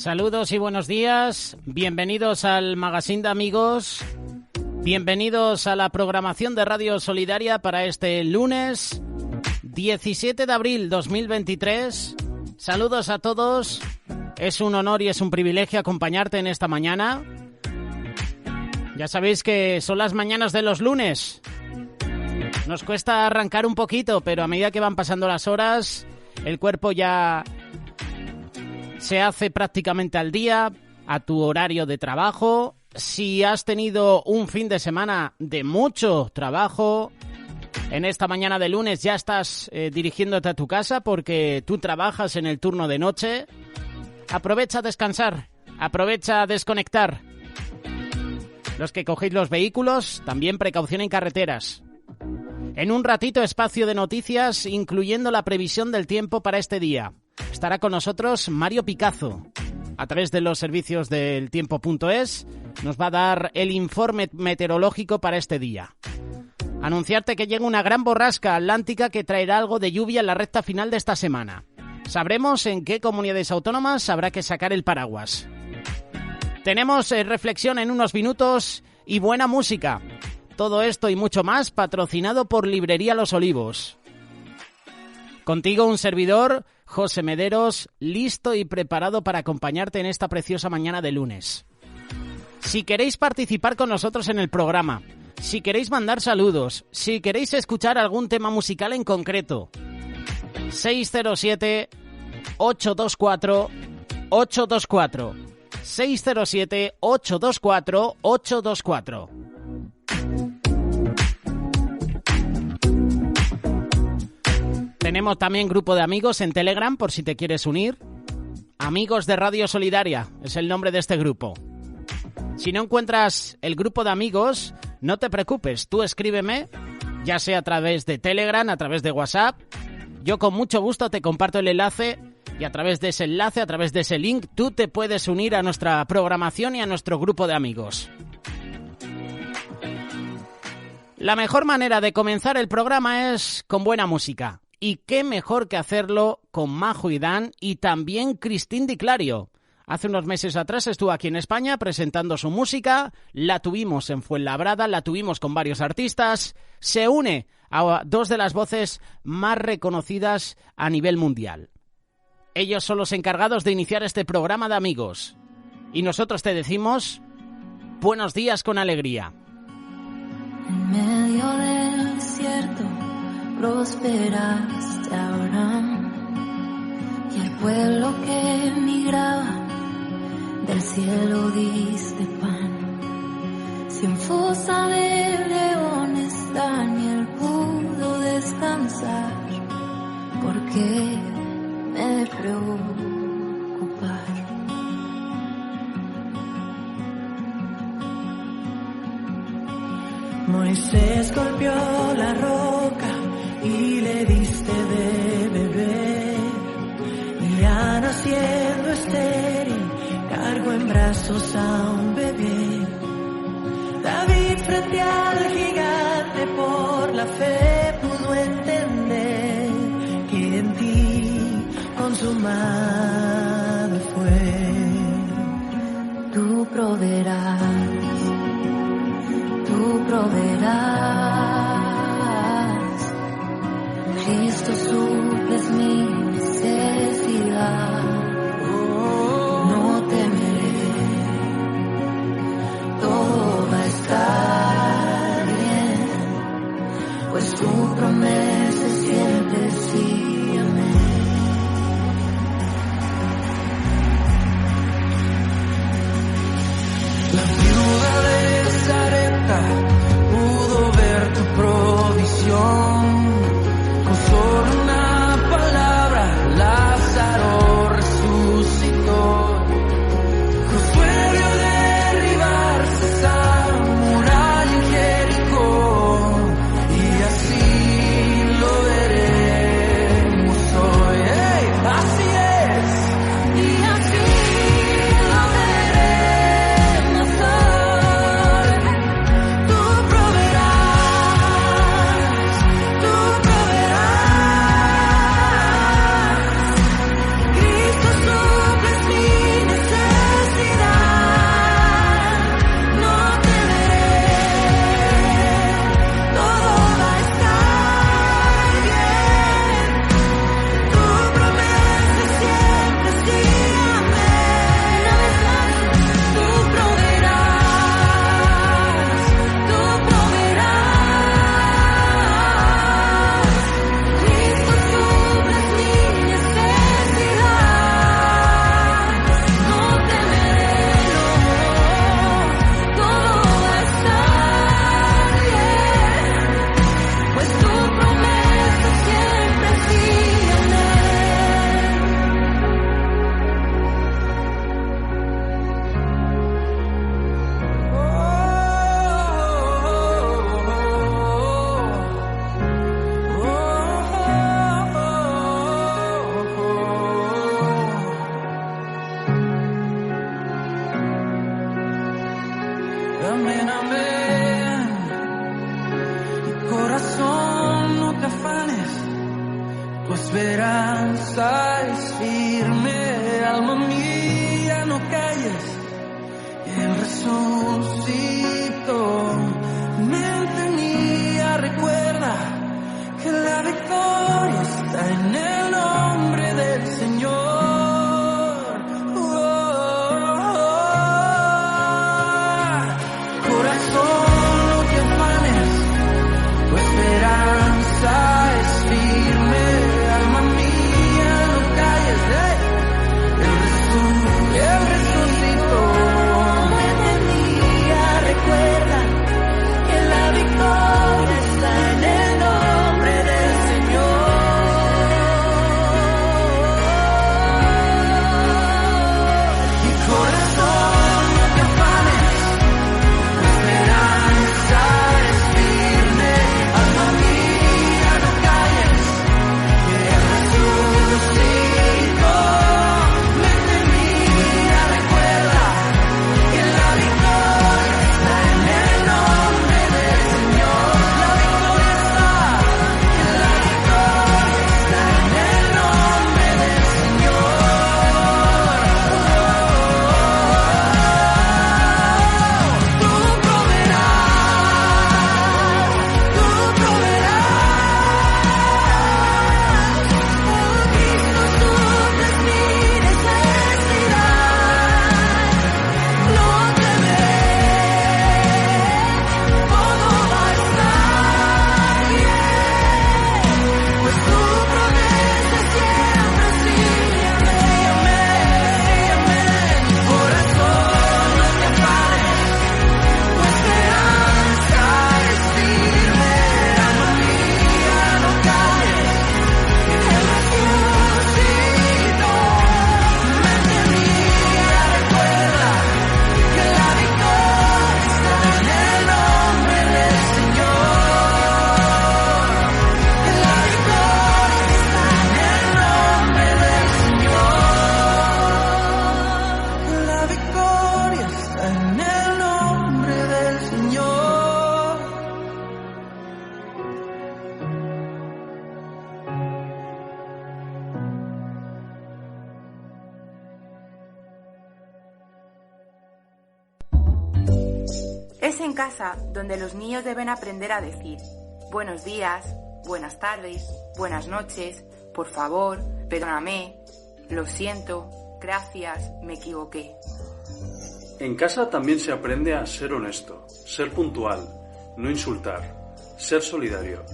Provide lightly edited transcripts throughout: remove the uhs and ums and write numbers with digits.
Saludos y buenos días, bienvenidos al Magazine de Amigos, bienvenidos a la programación de Radio Solidaria para este lunes 17 de abril 2023. Saludos a todos, es un honor y es un privilegio acompañarte en esta mañana. Ya sabéis que son las mañanas de los lunes. Nos cuesta arrancar un poquito, pero a medida que van pasando las horas, el cuerpo ya se hace prácticamente al día, a tu horario de trabajo. Si has tenido un fin de semana de mucho trabajo, en esta mañana de lunes ya estás dirigiéndote a tu casa porque tú trabajas en el turno de noche. Aprovecha a descansar, aprovecha a desconectar. Los que cogéis los vehículos, también precaución en carreteras. En un ratito, espacio de noticias, incluyendo la previsión del tiempo para este día. Estará con nosotros Mario Picazo. A través de los servicios del tiempo.es nos va a dar el informe meteorológico para este día. Anunciarte que llega una gran borrasca atlántica que traerá algo de lluvia en la recta final de esta semana. Sabremos en qué comunidades autónomas habrá que sacar el paraguas. Tenemos reflexión en unos minutos y buena música. Todo esto y mucho más patrocinado por Librería Los Olivos. Contigo un servidor, José Mederos, listo y preparado para acompañarte en esta preciosa mañana de lunes. Si queréis participar con nosotros en el programa, si queréis mandar saludos, si queréis escuchar algún tema musical en concreto, 607-824-824. 607-824-824. Tenemos también grupo de amigos en Telegram por si te quieres unir. Amigos de Radio Solidaria es el nombre de este grupo. Si no encuentras el grupo de amigos, no te preocupes, tú escríbeme, ya sea a través de Telegram, a través de WhatsApp. Yo con mucho gusto te comparto el enlace y a través de ese enlace, a través de ese link, tú te puedes unir a nuestra programación y a nuestro grupo de amigos. La mejor manera de comenzar el programa es con buena música. Y qué mejor que hacerlo con Majo y Dan y también Cristín Di Clario. Hace unos meses atrás estuvo aquí en España presentando su música, la tuvimos en Fuenlabrada, la tuvimos con varios artistas, se une a dos de las voces más reconocidas a nivel mundial. Ellos son los encargados de iniciar este programa de amigos. Y nosotros te decimos, buenos días con alegría. En medio del desierto prosperaste Abraham y el pueblo que emigraba del cielo diste pan. Sin fosa de leones Daniel pudo descansar porque me de preocupar. Moisés golpeó la roca y le diste de beber, y Ana siendo estéril cargó en brazos a un bebé. David frente al gigante por la fe pudo entender que en ti consumado fue. Tú proveerás, tú proveerás. Cristo suples mi necesidad. No temeré, todo va a estar bien, pues tu promesa es siempre sí, amén. La viuda de Sarepta pudo ver tu provisión. Con solo una palabra Lázaro resucitó. Josué vio derribarse esa muralla en Jericó, y así lo veremos hoy. tu esperanza es firme, alma mía, no calles, Él resucitó. Mente mía, recuerda que la victoria está en el nombre del Señor. Es en casa donde los niños deben aprender a decir buenos días, buenas tardes, buenas noches, por favor, perdóname, lo siento, gracias, me equivoqué. En casa también se aprende a ser honesto, ser puntual, no insultar, ser solidario,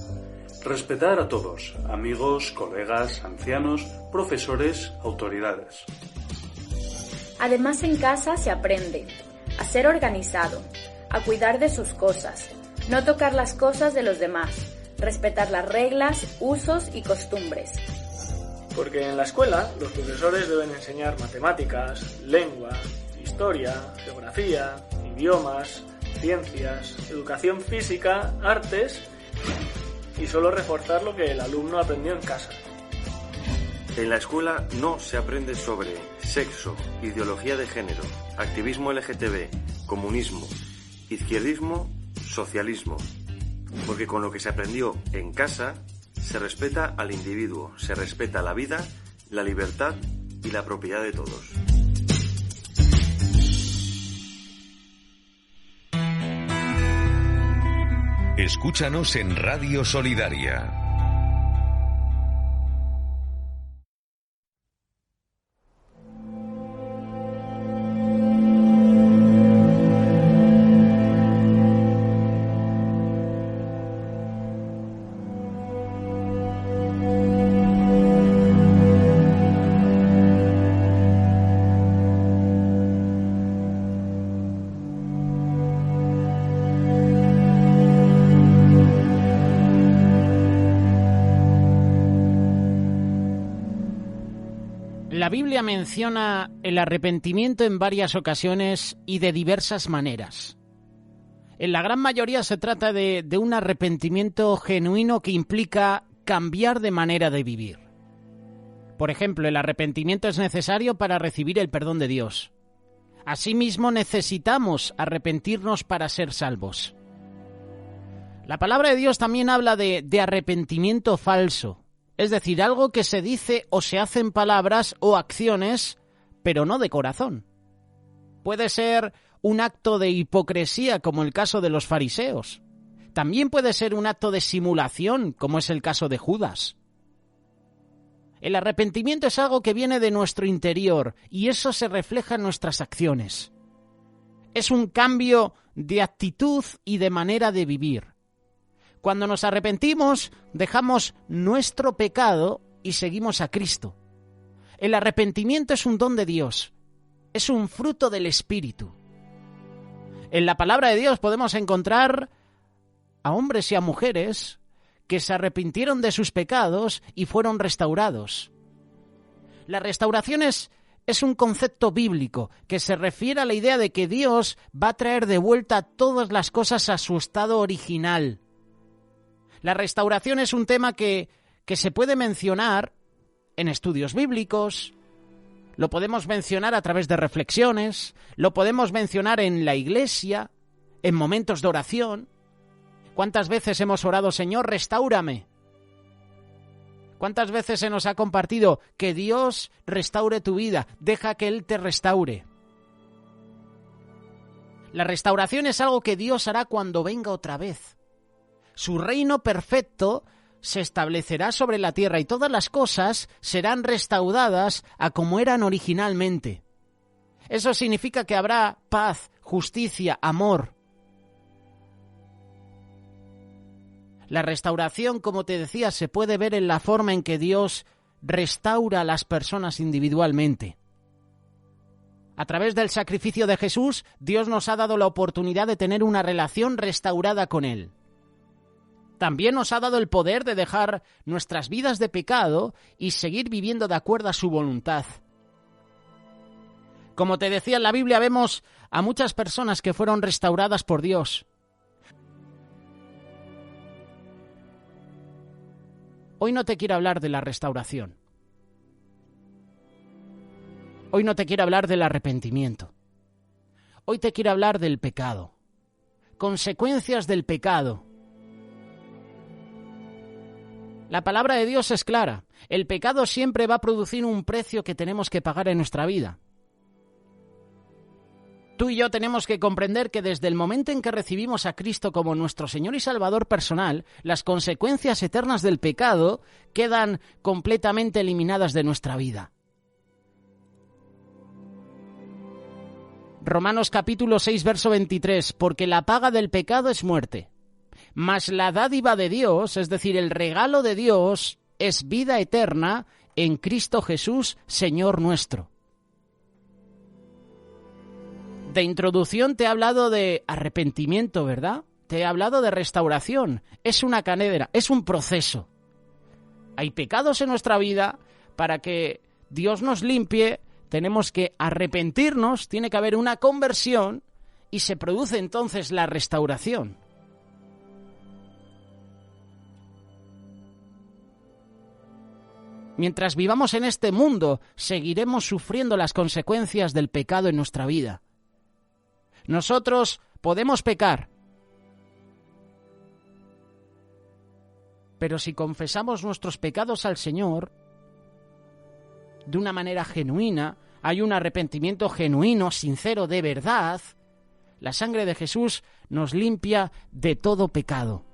respetar a todos, amigos, colegas, ancianos, profesores, autoridades. Además, en casa se aprende a ser organizado, a cuidar de sus cosas, no tocar las cosas de los demás, respetar las reglas, usos y costumbres. Porque en la escuela los profesores deben enseñar matemáticas, lengua, historia, geografía, idiomas, ciencias, educación física, artes y solo reforzar lo que el alumno aprendió en casa. En la escuela no se aprende sobre sexo, ideología de género, activismo LGTB, comunismo, izquierdismo, socialismo, porque con lo que se aprendió en casa se respeta al individuo, se respeta la vida, la libertad y la propiedad de todos. Escúchanos en Radio Solidaria. La Biblia menciona el arrepentimiento en varias ocasiones y de diversas maneras. En la gran mayoría se trata de un arrepentimiento genuino que implica cambiar de manera de vivir. Por ejemplo, el arrepentimiento es necesario para recibir el perdón de Dios. Asimismo, necesitamos arrepentirnos para ser salvos. La palabra de Dios también habla de arrepentimiento falso, Es decir, algo que se dice o se hace en palabras o acciones, pero no de corazón. Puede ser un acto de hipocresía, como el caso de los fariseos. También puede ser un acto de simulación, como es el caso de Judas. El arrepentimiento es algo que viene de nuestro interior y eso se refleja en nuestras acciones. Es un cambio de actitud y de manera de vivir. Cuando nos arrepentimos, dejamos nuestro pecado y seguimos a Cristo. El arrepentimiento es un don de Dios, es un fruto del Espíritu. En la palabra de Dios podemos encontrar a hombres y a mujeres que se arrepintieron de sus pecados y fueron restaurados. La restauración es un concepto bíblico que se refiere a la idea de que Dios va a traer de vuelta todas las cosas a su estado original. La restauración es un tema que se puede mencionar en estudios bíblicos, lo podemos mencionar a través de reflexiones, lo podemos mencionar en la iglesia, en momentos de oración. ¿Cuántas veces hemos orado, Señor, restáurame? ¿Cuántas veces se nos ha compartido que Dios restaure tu vida? Deja que Él te restaure. La restauración es algo que Dios hará cuando venga otra vez. Su reino perfecto se establecerá sobre la tierra y todas las cosas serán restauradas a como eran originalmente. Eso significa que habrá paz, justicia, amor. La restauración, como te decía, se puede ver en la forma en que Dios restaura a las personas individualmente. A través del sacrificio de Jesús, Dios nos ha dado la oportunidad de tener una relación restaurada con Él. También nos ha dado el poder de dejar nuestras vidas de pecado y seguir viviendo de acuerdo a su voluntad. Como te decía, en la Biblia vemos a muchas personas que fueron restauradas por Dios. Hoy no te quiero hablar de la restauración. Hoy no te quiero hablar del arrepentimiento. Hoy te quiero hablar del pecado. Consecuencias del pecado. La palabra de Dios es clara. El pecado siempre va a producir un precio que tenemos que pagar en nuestra vida. Tú y yo tenemos que comprender que desde el momento en que recibimos a Cristo como nuestro Señor y Salvador personal, las consecuencias eternas del pecado quedan completamente eliminadas de nuestra vida. Romanos capítulo 6, verso 23, porque la paga del pecado es muerte, mas la dádiva de Dios, es decir, el regalo de Dios, es vida eterna en Cristo Jesús, Señor nuestro. De introducción te he hablado de arrepentimiento, ¿verdad? Te he hablado de restauración. Es una cadena, es un proceso. Hay pecados en nuestra vida. Para que Dios nos limpie, tenemos que arrepentirnos, tiene que haber una conversión y se produce entonces la restauración. Mientras vivamos en este mundo, seguiremos sufriendo las consecuencias del pecado en nuestra vida. Nosotros podemos pecar, pero si confesamos nuestros pecados al Señor de una manera genuina, hay un arrepentimiento genuino, sincero, de verdad, la sangre de Jesús nos limpia de todo pecado.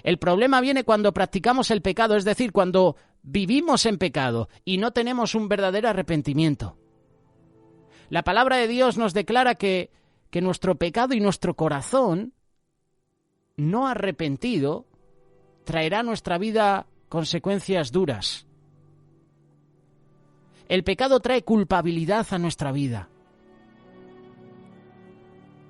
El problema viene cuando practicamos el pecado, es decir, cuando vivimos en pecado y no tenemos un verdadero arrepentimiento. La palabra de Dios nos declara que nuestro pecado y nuestro corazón no arrepentido traerá a nuestra vida consecuencias duras. El pecado trae culpabilidad a nuestra vida.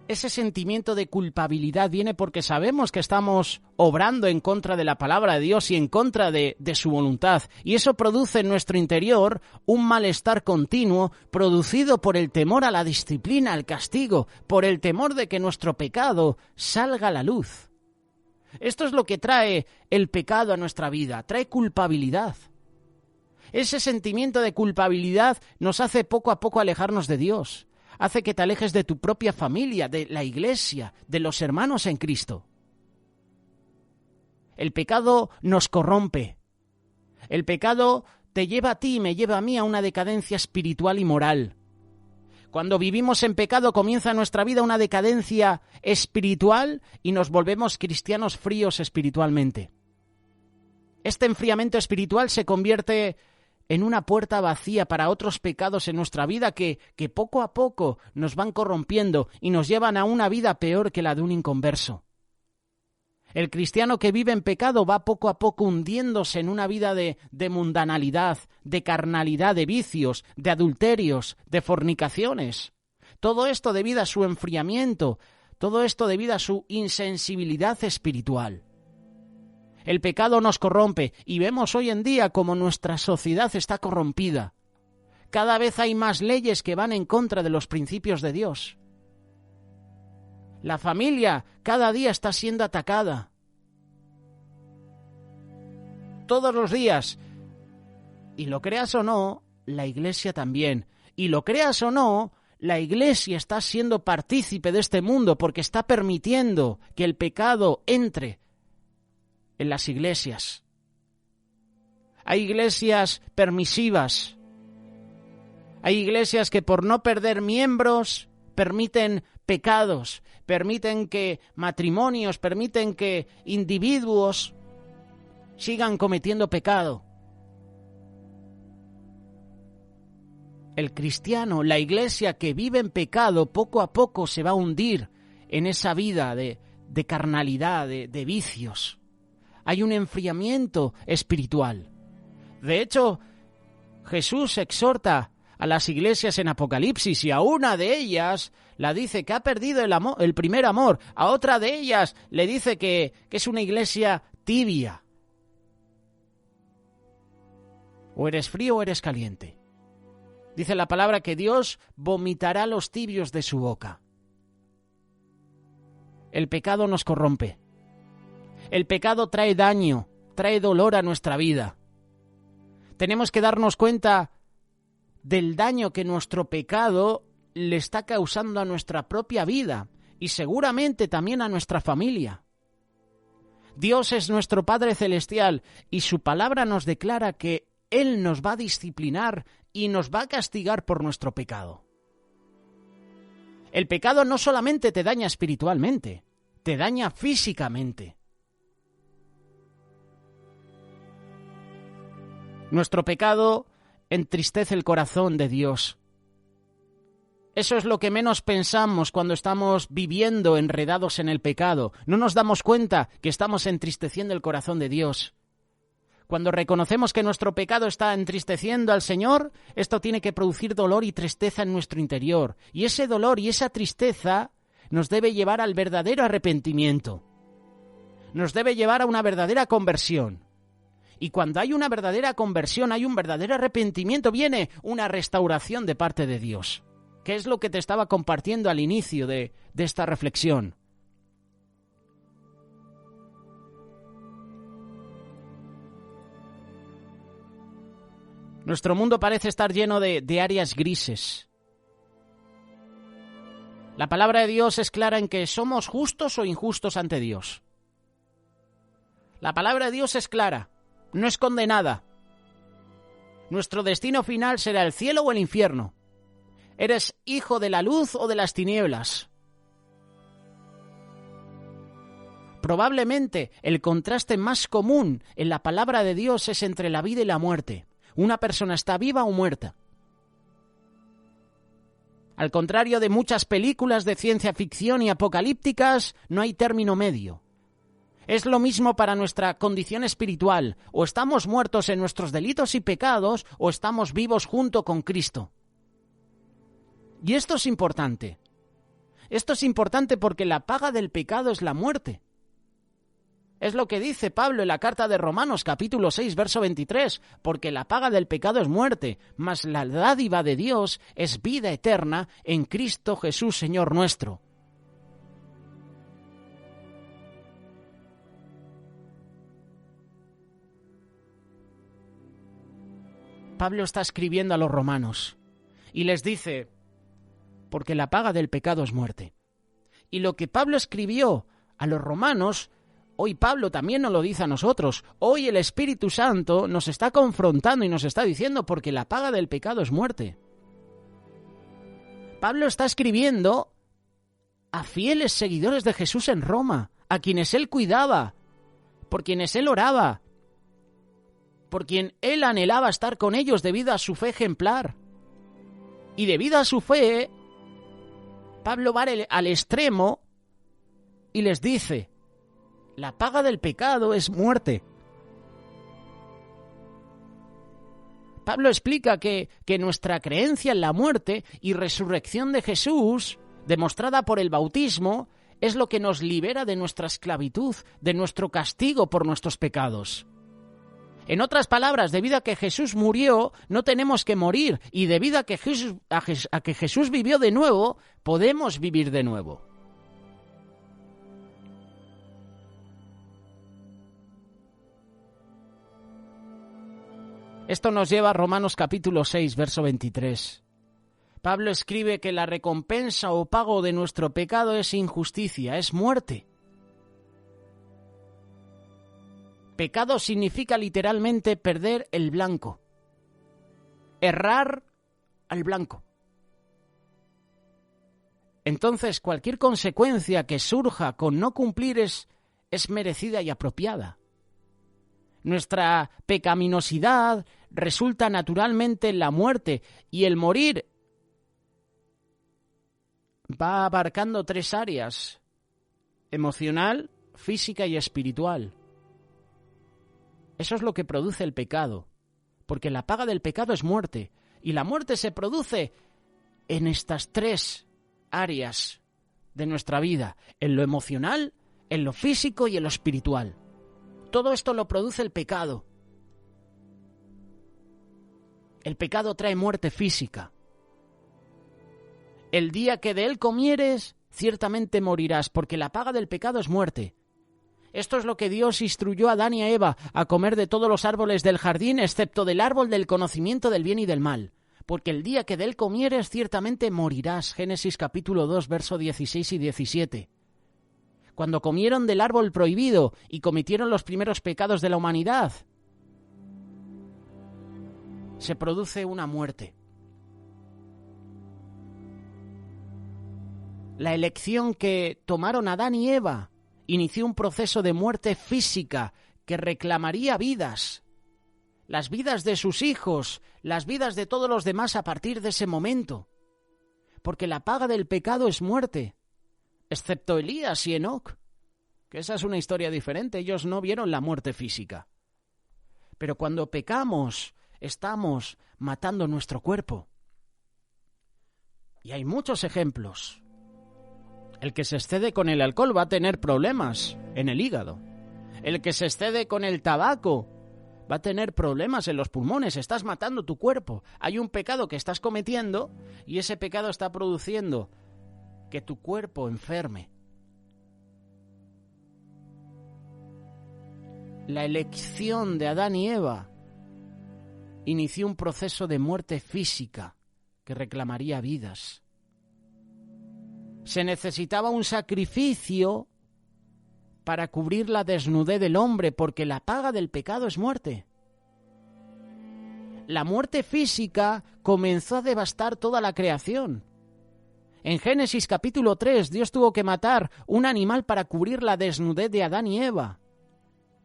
Ese sentimiento de culpabilidad viene porque sabemos que estamos obrando en contra de la palabra de Dios y en contra de su voluntad. Y eso produce en nuestro interior un malestar continuo producido por el temor a la disciplina, al castigo, por el temor de que nuestro pecado salga a la luz. Esto es lo que trae el pecado a nuestra vida, trae culpabilidad. Ese sentimiento de culpabilidad nos hace poco a poco alejarnos de Dios. Hace que te alejes de tu propia familia, de la iglesia, de los hermanos en Cristo. El pecado nos corrompe, El pecado te lleva a ti y me lleva a mí a una decadencia espiritual y moral. Cuando vivimos en pecado comienza nuestra vida una decadencia espiritual y nos volvemos cristianos fríos espiritualmente. Este enfriamiento espiritual se convierte en una puerta vacía para otros pecados en nuestra vida que poco a poco nos van corrompiendo y nos llevan a una vida peor que la de un inconverso. El cristiano que vive en pecado va poco a poco hundiéndose en una vida de mundanalidad, de carnalidad, de vicios, de adulterios, de fornicaciones. Todo esto debido a su enfriamiento, todo esto debido a su insensibilidad espiritual. El pecado nos corrompe y vemos hoy en día cómo nuestra sociedad está corrompida. Cada vez hay más leyes que van en contra de los principios de Dios. La familia cada día está siendo atacada. Todos los días. Y lo creas o no, la Iglesia también. Y lo creas o no, la Iglesia está siendo partícipe de este mundo porque está permitiendo que el pecado entre en las iglesias. Hay iglesias permisivas. Hay iglesias que por no perder miembros permiten pecados, permiten que matrimonios, permiten que individuos sigan cometiendo pecado. El cristiano, la iglesia que vive en pecado, poco a poco se va a hundir en esa vida de carnalidad, de vicios. Hay un enfriamiento espiritual. De hecho, Jesús exhorta a las iglesias en Apocalipsis y a una de ellas la dice que ha perdido el primer amor. A otra de ellas le dice que es una iglesia tibia. O eres frío o eres caliente. Dice la palabra que Dios vomitará los tibios de su boca. El pecado nos corrompe. El pecado trae daño, trae dolor a nuestra vida. Tenemos que darnos cuenta del daño que nuestro pecado le está causando a nuestra propia vida y seguramente también a nuestra familia. Dios es nuestro Padre Celestial y su palabra nos declara que Él nos va a disciplinar y nos va a castigar por nuestro pecado. El pecado no solamente te daña espiritualmente, te daña físicamente. Nuestro pecado entristece el corazón de Dios. Eso es lo que menos pensamos cuando estamos viviendo enredados en el pecado. No nos damos cuenta que estamos entristeciendo el corazón de Dios. Cuando reconocemos que nuestro pecado está entristeciendo al Señor, esto tiene que producir dolor y tristeza en nuestro interior. Y ese dolor y esa tristeza nos debe llevar al verdadero arrepentimiento. Nos debe llevar a una verdadera conversión. Y cuando hay una verdadera conversión, hay un verdadero arrepentimiento, viene una restauración de parte de Dios, que es lo que te estaba compartiendo al inicio de esta reflexión. Nuestro mundo parece estar lleno de áreas grises. La palabra de Dios es clara en que somos justos o injustos ante Dios. La palabra de Dios es clara. No es condenada. Nuestro destino final será el cielo o el infierno. ¿Eres hijo de la luz o de las tinieblas? Probablemente el contraste más común en la palabra de Dios es entre la vida y la muerte. Una persona está viva o muerta. Al contrario de muchas películas de ciencia ficción y apocalípticas, no hay término medio. Es lo mismo para nuestra condición espiritual. O estamos muertos en nuestros delitos y pecados, o estamos vivos junto con Cristo. Y esto es importante. Esto es importante porque la paga del pecado es la muerte. Es lo que dice Pablo en la carta de Romanos, capítulo 6, verso 23, porque la paga del pecado es muerte, mas la dádiva de Dios es vida eterna en Cristo Jesús, Señor nuestro. Pablo está escribiendo a los romanos y les dice, porque la paga del pecado es muerte. Y lo que Pablo escribió a los romanos Hoy Pablo también nos lo dice a nosotros. Hoy el Espíritu Santo nos está confrontando y nos está diciendo porque la paga del pecado es muerte. Pablo está escribiendo a fieles seguidores de Jesús en Roma, a quienes él cuidaba, por quienes él oraba, por quien él anhelaba estar con ellos debido a su fe ejemplar. Y debido a su fe, Pablo va al extremo y les dice: la paga del pecado es muerte. Pablo explica que nuestra creencia en la muerte y resurrección de Jesús, demostrada por el bautismo, es lo que nos libera de nuestra esclavitud, de nuestro castigo por nuestros pecados. En otras palabras, debido a que Jesús murió, no tenemos que morir, y debido a que Jesús vivió de nuevo, podemos vivir de nuevo. Esto nos lleva a Romanos capítulo 6, verso 23. Pablo escribe que la recompensa o pago de nuestro pecado es injusticia, es muerte. Pecado significa literalmente perder el blanco. Errar al blanco. Entonces, cualquier consecuencia que surja con no cumplir es merecida y apropiada. Nuestra pecaminosidad resulta naturalmente en la muerte, y el morir va abarcando 3 áreas: emocional, física y espiritual. Eso es lo que produce el pecado, porque la paga del pecado es muerte, y la muerte se produce en estas 3 áreas de nuestra vida: en lo emocional, en lo físico y en lo espiritual. Todo esto lo produce el pecado. El pecado trae muerte física. El día que de él comieres, ciertamente morirás, porque la paga del pecado es muerte. Esto es lo que Dios instruyó a Adán y a Eva, a comer de todos los árboles del jardín, excepto del árbol del conocimiento del bien y del mal. Porque el día que de él comieres, ciertamente morirás. Génesis capítulo 2, verso 16 y 17. Cuando comieron del árbol prohibido y cometieron los primeros pecados de la humanidad, se produce una muerte. La elección que tomaron Adán y Eva inició un proceso de muerte física que reclamaría vidas, las vidas de sus hijos, las vidas de todos los demás a partir de ese momento, porque la paga del pecado es muerte, excepto Elías y Enoc, que esa es una historia diferente. Ellos no vieron la muerte física. Pero cuando pecamos, estamos matando nuestro cuerpo. Y hay muchos ejemplos. El que se excede con el alcohol va a tener problemas en el hígado. El que se excede con el tabaco va a tener problemas en los pulmones. Estás matando tu cuerpo. Hay un pecado que estás cometiendo y ese pecado está produciendo que tu cuerpo enferme. La elección de Adán y Eva inició un proceso de muerte física que reclamaría vidas. Se necesitaba un sacrificio para cubrir la desnudez del hombre, porque la paga del pecado es muerte. La muerte física comenzó a devastar toda la creación. En Génesis capítulo 3, Dios tuvo que matar un animal para cubrir la desnudez de Adán y Eva.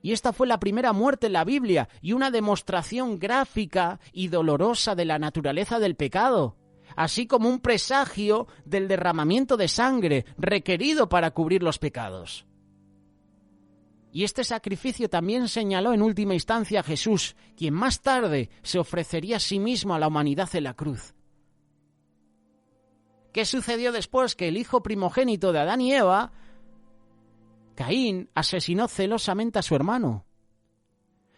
Y esta fue la primera muerte en la Biblia y una demostración gráfica y dolorosa de la naturaleza del pecado, así como un presagio del derramamiento de sangre requerido para cubrir los pecados. Y este sacrificio también señaló en última instancia a Jesús, quien más tarde se ofrecería a sí mismo a la humanidad en la cruz. ¿Qué sucedió después? Que el hijo primogénito de Adán y Eva, Caín, asesinó celosamente a su hermano.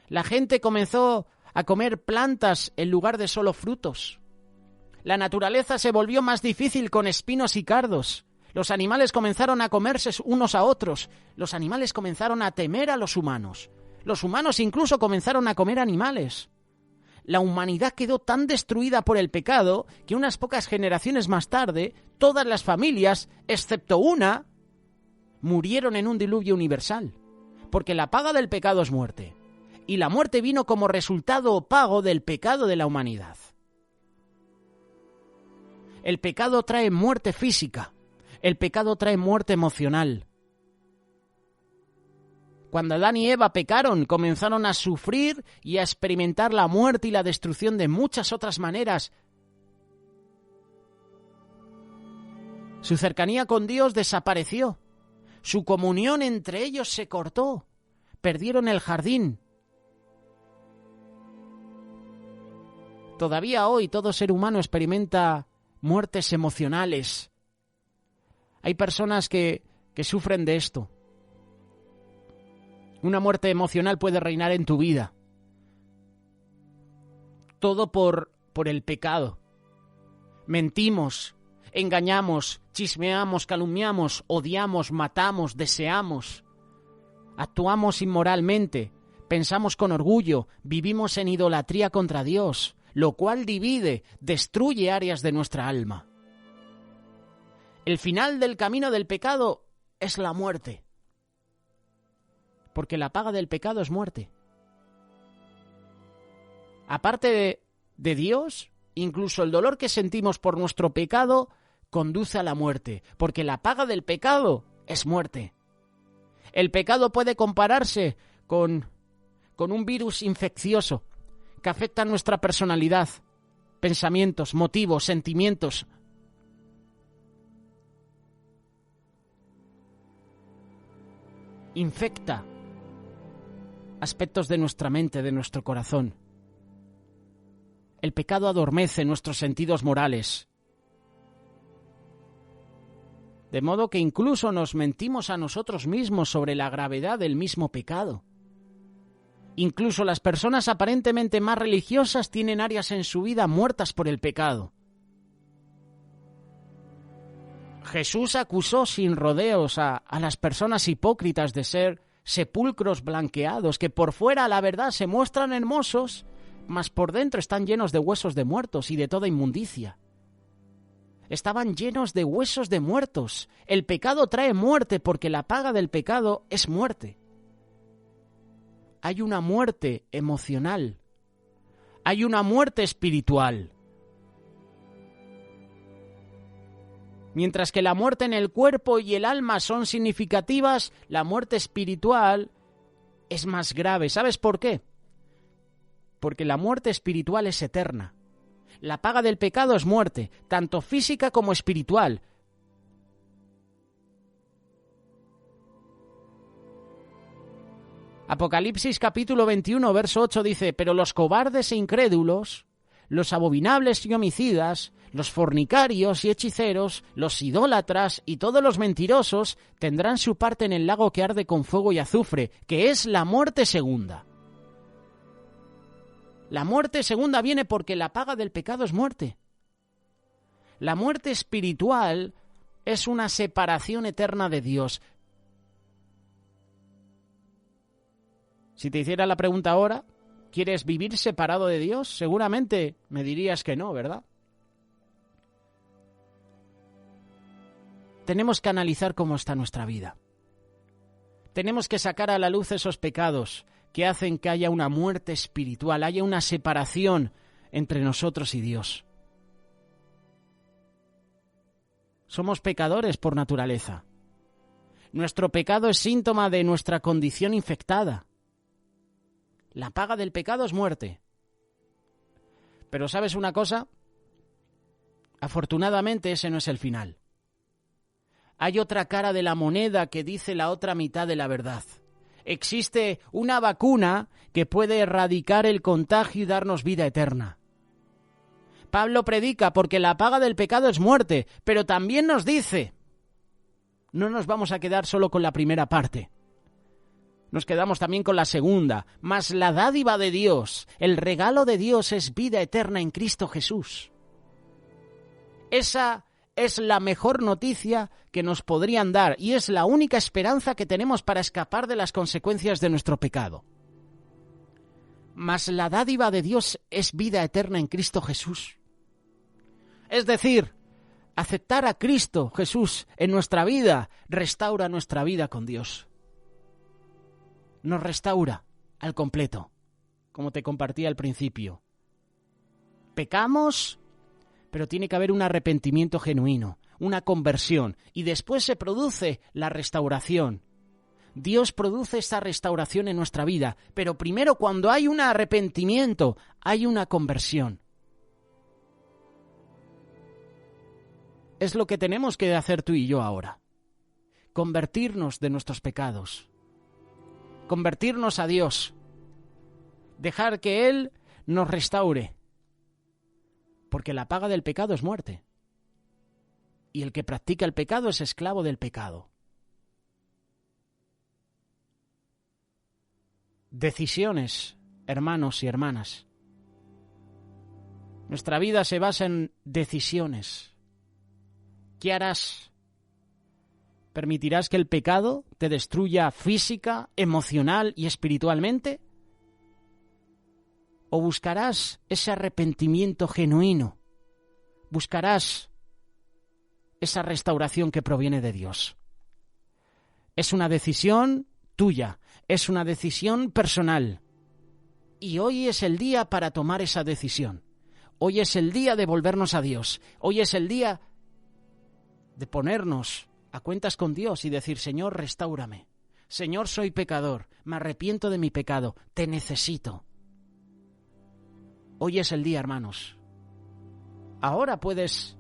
La gente comenzó a comer plantas en lugar de solo frutos. La naturaleza se volvió más difícil con espinos y cardos. Los animales comenzaron a comerse unos a otros. Los animales comenzaron a temer a los humanos. Los humanos incluso comenzaron a comer animales. La humanidad quedó tan destruida por el pecado que unas pocas generaciones más tarde, todas las familias, excepto una, murieron en un diluvio universal. porque la paga del pecado es muerte. Y la muerte vino como resultado o pago del pecado de la humanidad. El pecado trae muerte física. El pecado trae muerte emocional. Cuando Adán y Eva pecaron, comenzaron a sufrir y a experimentar la muerte y la destrucción de muchas otras maneras. Su cercanía con Dios desapareció. Su comunión entre ellos se cortó. Perdieron el jardín. Todavía hoy todo ser humano experimenta muertes emocionales. Hay personas que sufren de esto. Una muerte emocional puede reinar en tu vida. Todo por el pecado. Mentimos, engañamos, chismeamos, calumniamos, odiamos, matamos, deseamos. Actuamos inmoralmente, pensamos con orgullo, vivimos en idolatría contra Dios, lo cual divide, destruye áreas de nuestra alma. El final del camino del pecado es la muerte. Porque la paga del pecado es muerte. Aparte de Dios, incluso el dolor que sentimos por nuestro pecado conduce a la muerte, porque la paga del pecado es muerte. El pecado puede compararse con un virus infeccioso que afecta a nuestra personalidad, pensamientos, motivos, sentimientos. Infecta aspectos de nuestra mente, de nuestro corazón. El pecado adormece nuestros sentidos morales. De modo que incluso nos mentimos a nosotros mismos sobre la gravedad del mismo pecado. Incluso las personas aparentemente más religiosas tienen áreas en su vida muertas por el pecado. Jesús acusó sin rodeos a las personas hipócritas de ser sepulcros blanqueados, que por fuera a la verdad se muestran hermosos, mas por dentro están llenos de huesos de muertos y de toda inmundicia. Estaban llenos de huesos de muertos. El pecado trae muerte porque la paga del pecado es muerte. Hay una muerte emocional. Hay una muerte espiritual. Mientras que la muerte en el cuerpo y el alma son significativas, la muerte espiritual es más grave. ¿Sabes por qué? Porque la muerte espiritual es eterna. La paga del pecado es muerte, tanto física como espiritual. Apocalipsis capítulo 21, verso 8 dice: pero los cobardes e incrédulos, los abominables y homicidas, los fornicarios y hechiceros, los idólatras y todos los mentirosos tendrán su parte en el lago que arde con fuego y azufre, que es la muerte segunda. La muerte segunda viene porque la paga del pecado es muerte. La muerte espiritual es una separación eterna de Dios. Si te hiciera la pregunta ahora, ¿quieres vivir separado de Dios? Seguramente me dirías que no, ¿verdad? Tenemos que analizar cómo está nuestra vida. Tenemos que sacar a la luz esos pecados que hacen que haya una muerte espiritual, haya una separación entre nosotros y Dios. Somos pecadores por naturaleza. Nuestro pecado es síntoma de nuestra condición infectada. La paga del pecado es muerte. Pero ¿sabes una cosa? Afortunadamente ese no es el final. Hay otra cara de la moneda que dice la otra mitad de la verdad. Existe una vacuna que puede erradicar el contagio y darnos vida eterna. Pablo predica porque la paga del pecado es muerte, pero también nos dice, no nos vamos a quedar solo con la primera parte. Nos quedamos también con la segunda, mas la dádiva de Dios, el regalo de Dios es vida eterna en Cristo Jesús. Esa es la mejor noticia que nos podrían dar y es la única esperanza que tenemos para escapar de las consecuencias de nuestro pecado. Mas la dádiva de Dios es vida eterna en Cristo Jesús. Es decir, aceptar a Cristo Jesús en nuestra vida restaura nuestra vida con Dios. nos restaura al completo, como te compartí al principio. Pecamos, pero tiene que haber un arrepentimiento genuino, una conversión, y después se produce la restauración. Dios produce esta restauración en nuestra vida, pero primero cuando hay un arrepentimiento, hay una conversión. Es lo que tenemos que hacer tú y yo ahora. Convertirnos de nuestros pecados. Convertirnos a Dios. Dejar que Él nos restaure. Porque la paga del pecado es muerte. Y el que practica el pecado es esclavo del pecado. Decisiones, hermanos y hermanas. Nuestra vida se basa en decisiones. ¿Qué harás? ¿Permitirás que el pecado te destruya física, emocional y espiritualmente? ¿O buscarás ese arrepentimiento genuino? ¿Buscarás esa restauración que proviene de Dios? Es una decisión tuya, es una decisión personal. Y hoy es el día para tomar esa decisión. Hoy es el día de volvernos a Dios. Hoy es el día de ponernos a cuentas con Dios y decir: Señor, restáurame. Señor, soy pecador, me arrepiento de mi pecado, te necesito. Hoy es el día, hermanos. Ahora puedes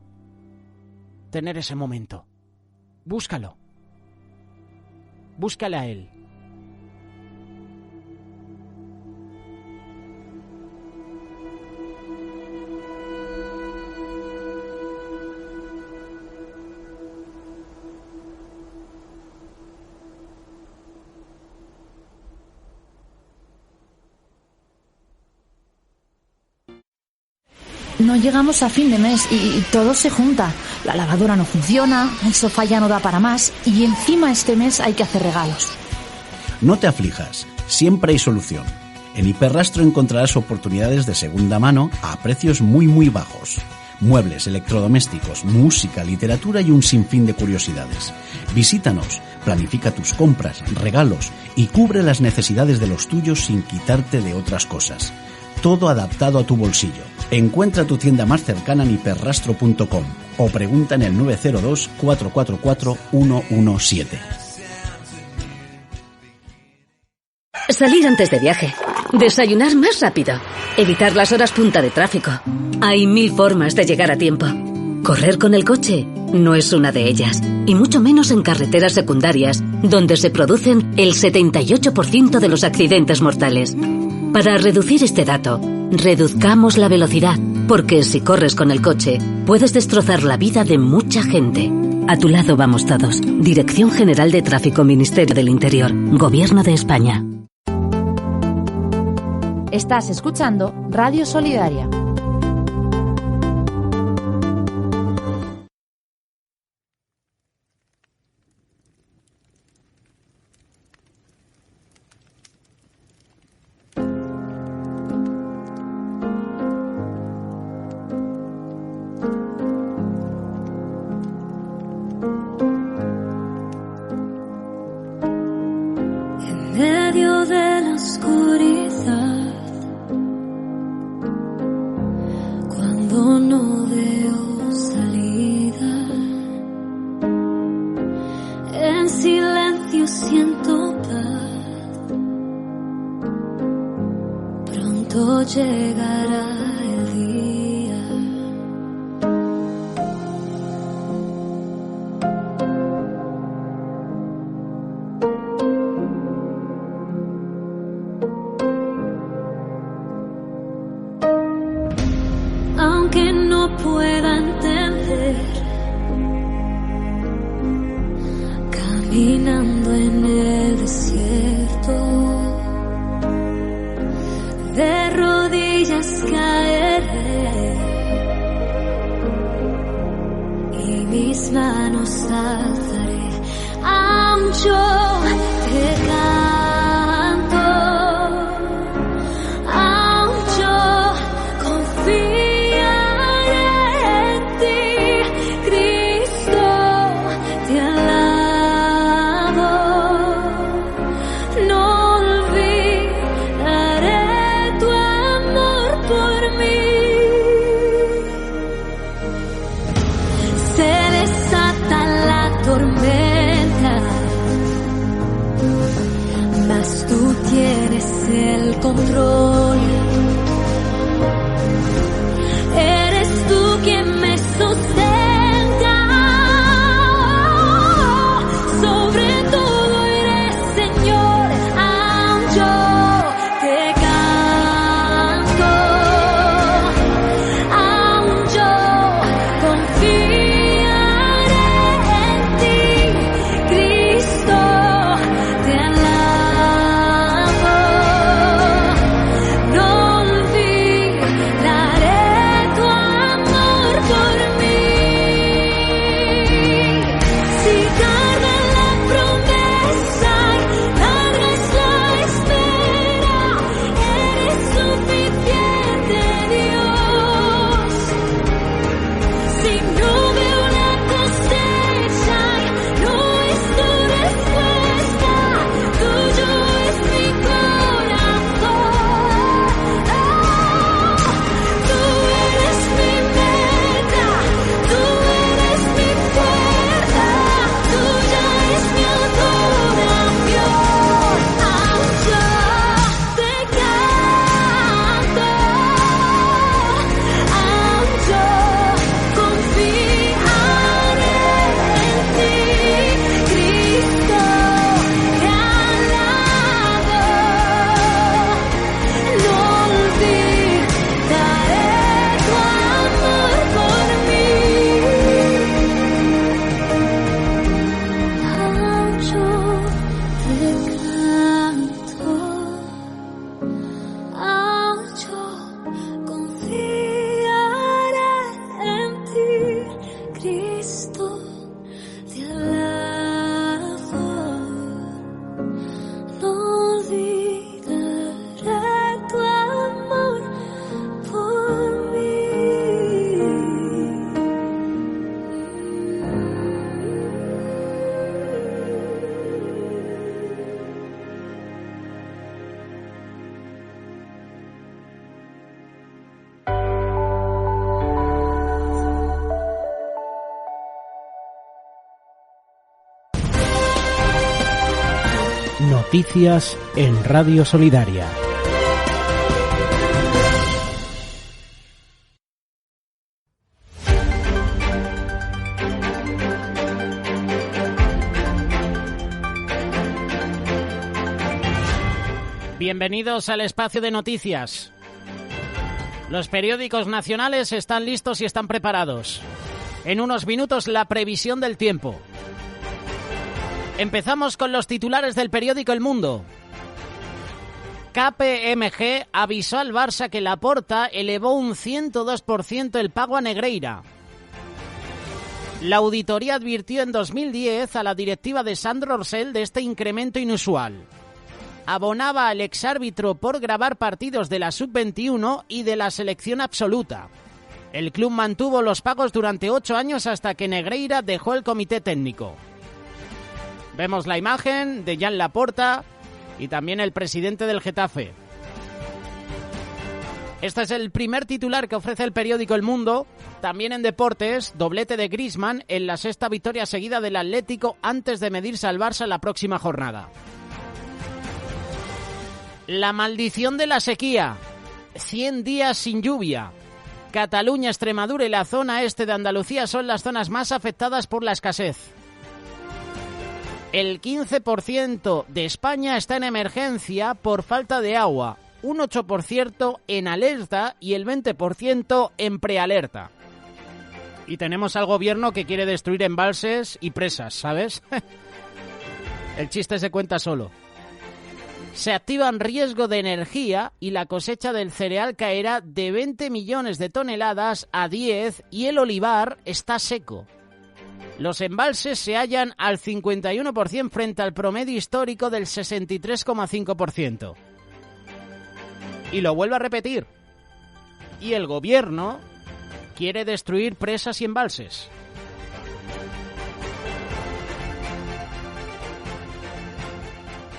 tener ese momento. Búscalo. Búscale a Él. No llegamos a fin de mes y todo se junta. La lavadora no funciona, el sofá ya no da para más y encima este mes hay que hacer regalos. No te aflijas, siempre hay solución. En Hiperrastro encontrarás oportunidades de segunda mano a precios muy bajos. Muebles, electrodomésticos, música, literatura y un sinfín de curiosidades. Visítanos, planifica tus compras, regalos y cubre las necesidades de los tuyos sin quitarte de otras cosas. Todo adaptado a tu bolsillo. Encuentra tu tienda más cercana en hiperrastro.com o pregunta en el 902 444 117. Salir antes de viaje. Desayunar más rápido. Evitar las horas punta de tráfico. Hay 1000 formas de llegar a tiempo. Correr con el coche no es una de ellas. Y mucho menos en carreteras secundarias, donde se producen el 78% de los accidentes mortales. Para reducir este dato, reduzcamos la velocidad, porque si corres con el coche, puedes destrozar la vida de mucha gente. A tu lado vamos todos. Dirección General de Tráfico, Ministerio del Interior, Gobierno de España. Estás escuchando Radio Solidaria. Aunque no pueda entender, caminando en el desierto, de rodillas caeré y mis manos alzaré, aun yo te canto, aun yo confiaré en ti, Cristo, te alabo, no Noticias en Radio Solidaria. Bienvenidos al espacio de noticias. Los periódicos nacionales están listos y están preparados. En unos minutos la previsión del tiempo. Empezamos con los titulares del periódico El Mundo. KPMG avisó al Barça que Laporta elevó un 102% el pago a Negreira. La auditoría advirtió en 2010 a la directiva de Sandro Rosell de este incremento inusual. Abonaba al exárbitro por grabar partidos de la Sub-21 y de la selección absoluta. El club mantuvo los pagos durante 8 años hasta que Negreira dejó el comité técnico. Vemos la imagen de Jan Laporta y también el presidente del Getafe. Este es el primer titular que ofrece el periódico El Mundo. También en deportes, doblete de Griezmann en la 6ª victoria seguida del Atlético antes de medirse al Barça la próxima jornada. La maldición de la sequía. 100 días sin lluvia. Cataluña, Extremadura y la zona este de Andalucía son las zonas más afectadas por la escasez. El 15% de España está en emergencia por falta de agua, un 8% en alerta y el 20% en prealerta. Y tenemos al gobierno que quiere destruir embalses y presas, ¿sabes? El chiste se cuenta solo. Se activan riesgo de energía y la cosecha del cereal caerá de 20 millones de toneladas a 10 y el olivar está seco. Los embalses se hallan al 51% frente al promedio histórico del 63,5%. Y lo vuelvo a repetir. Y el gobierno quiere destruir presas y embalses.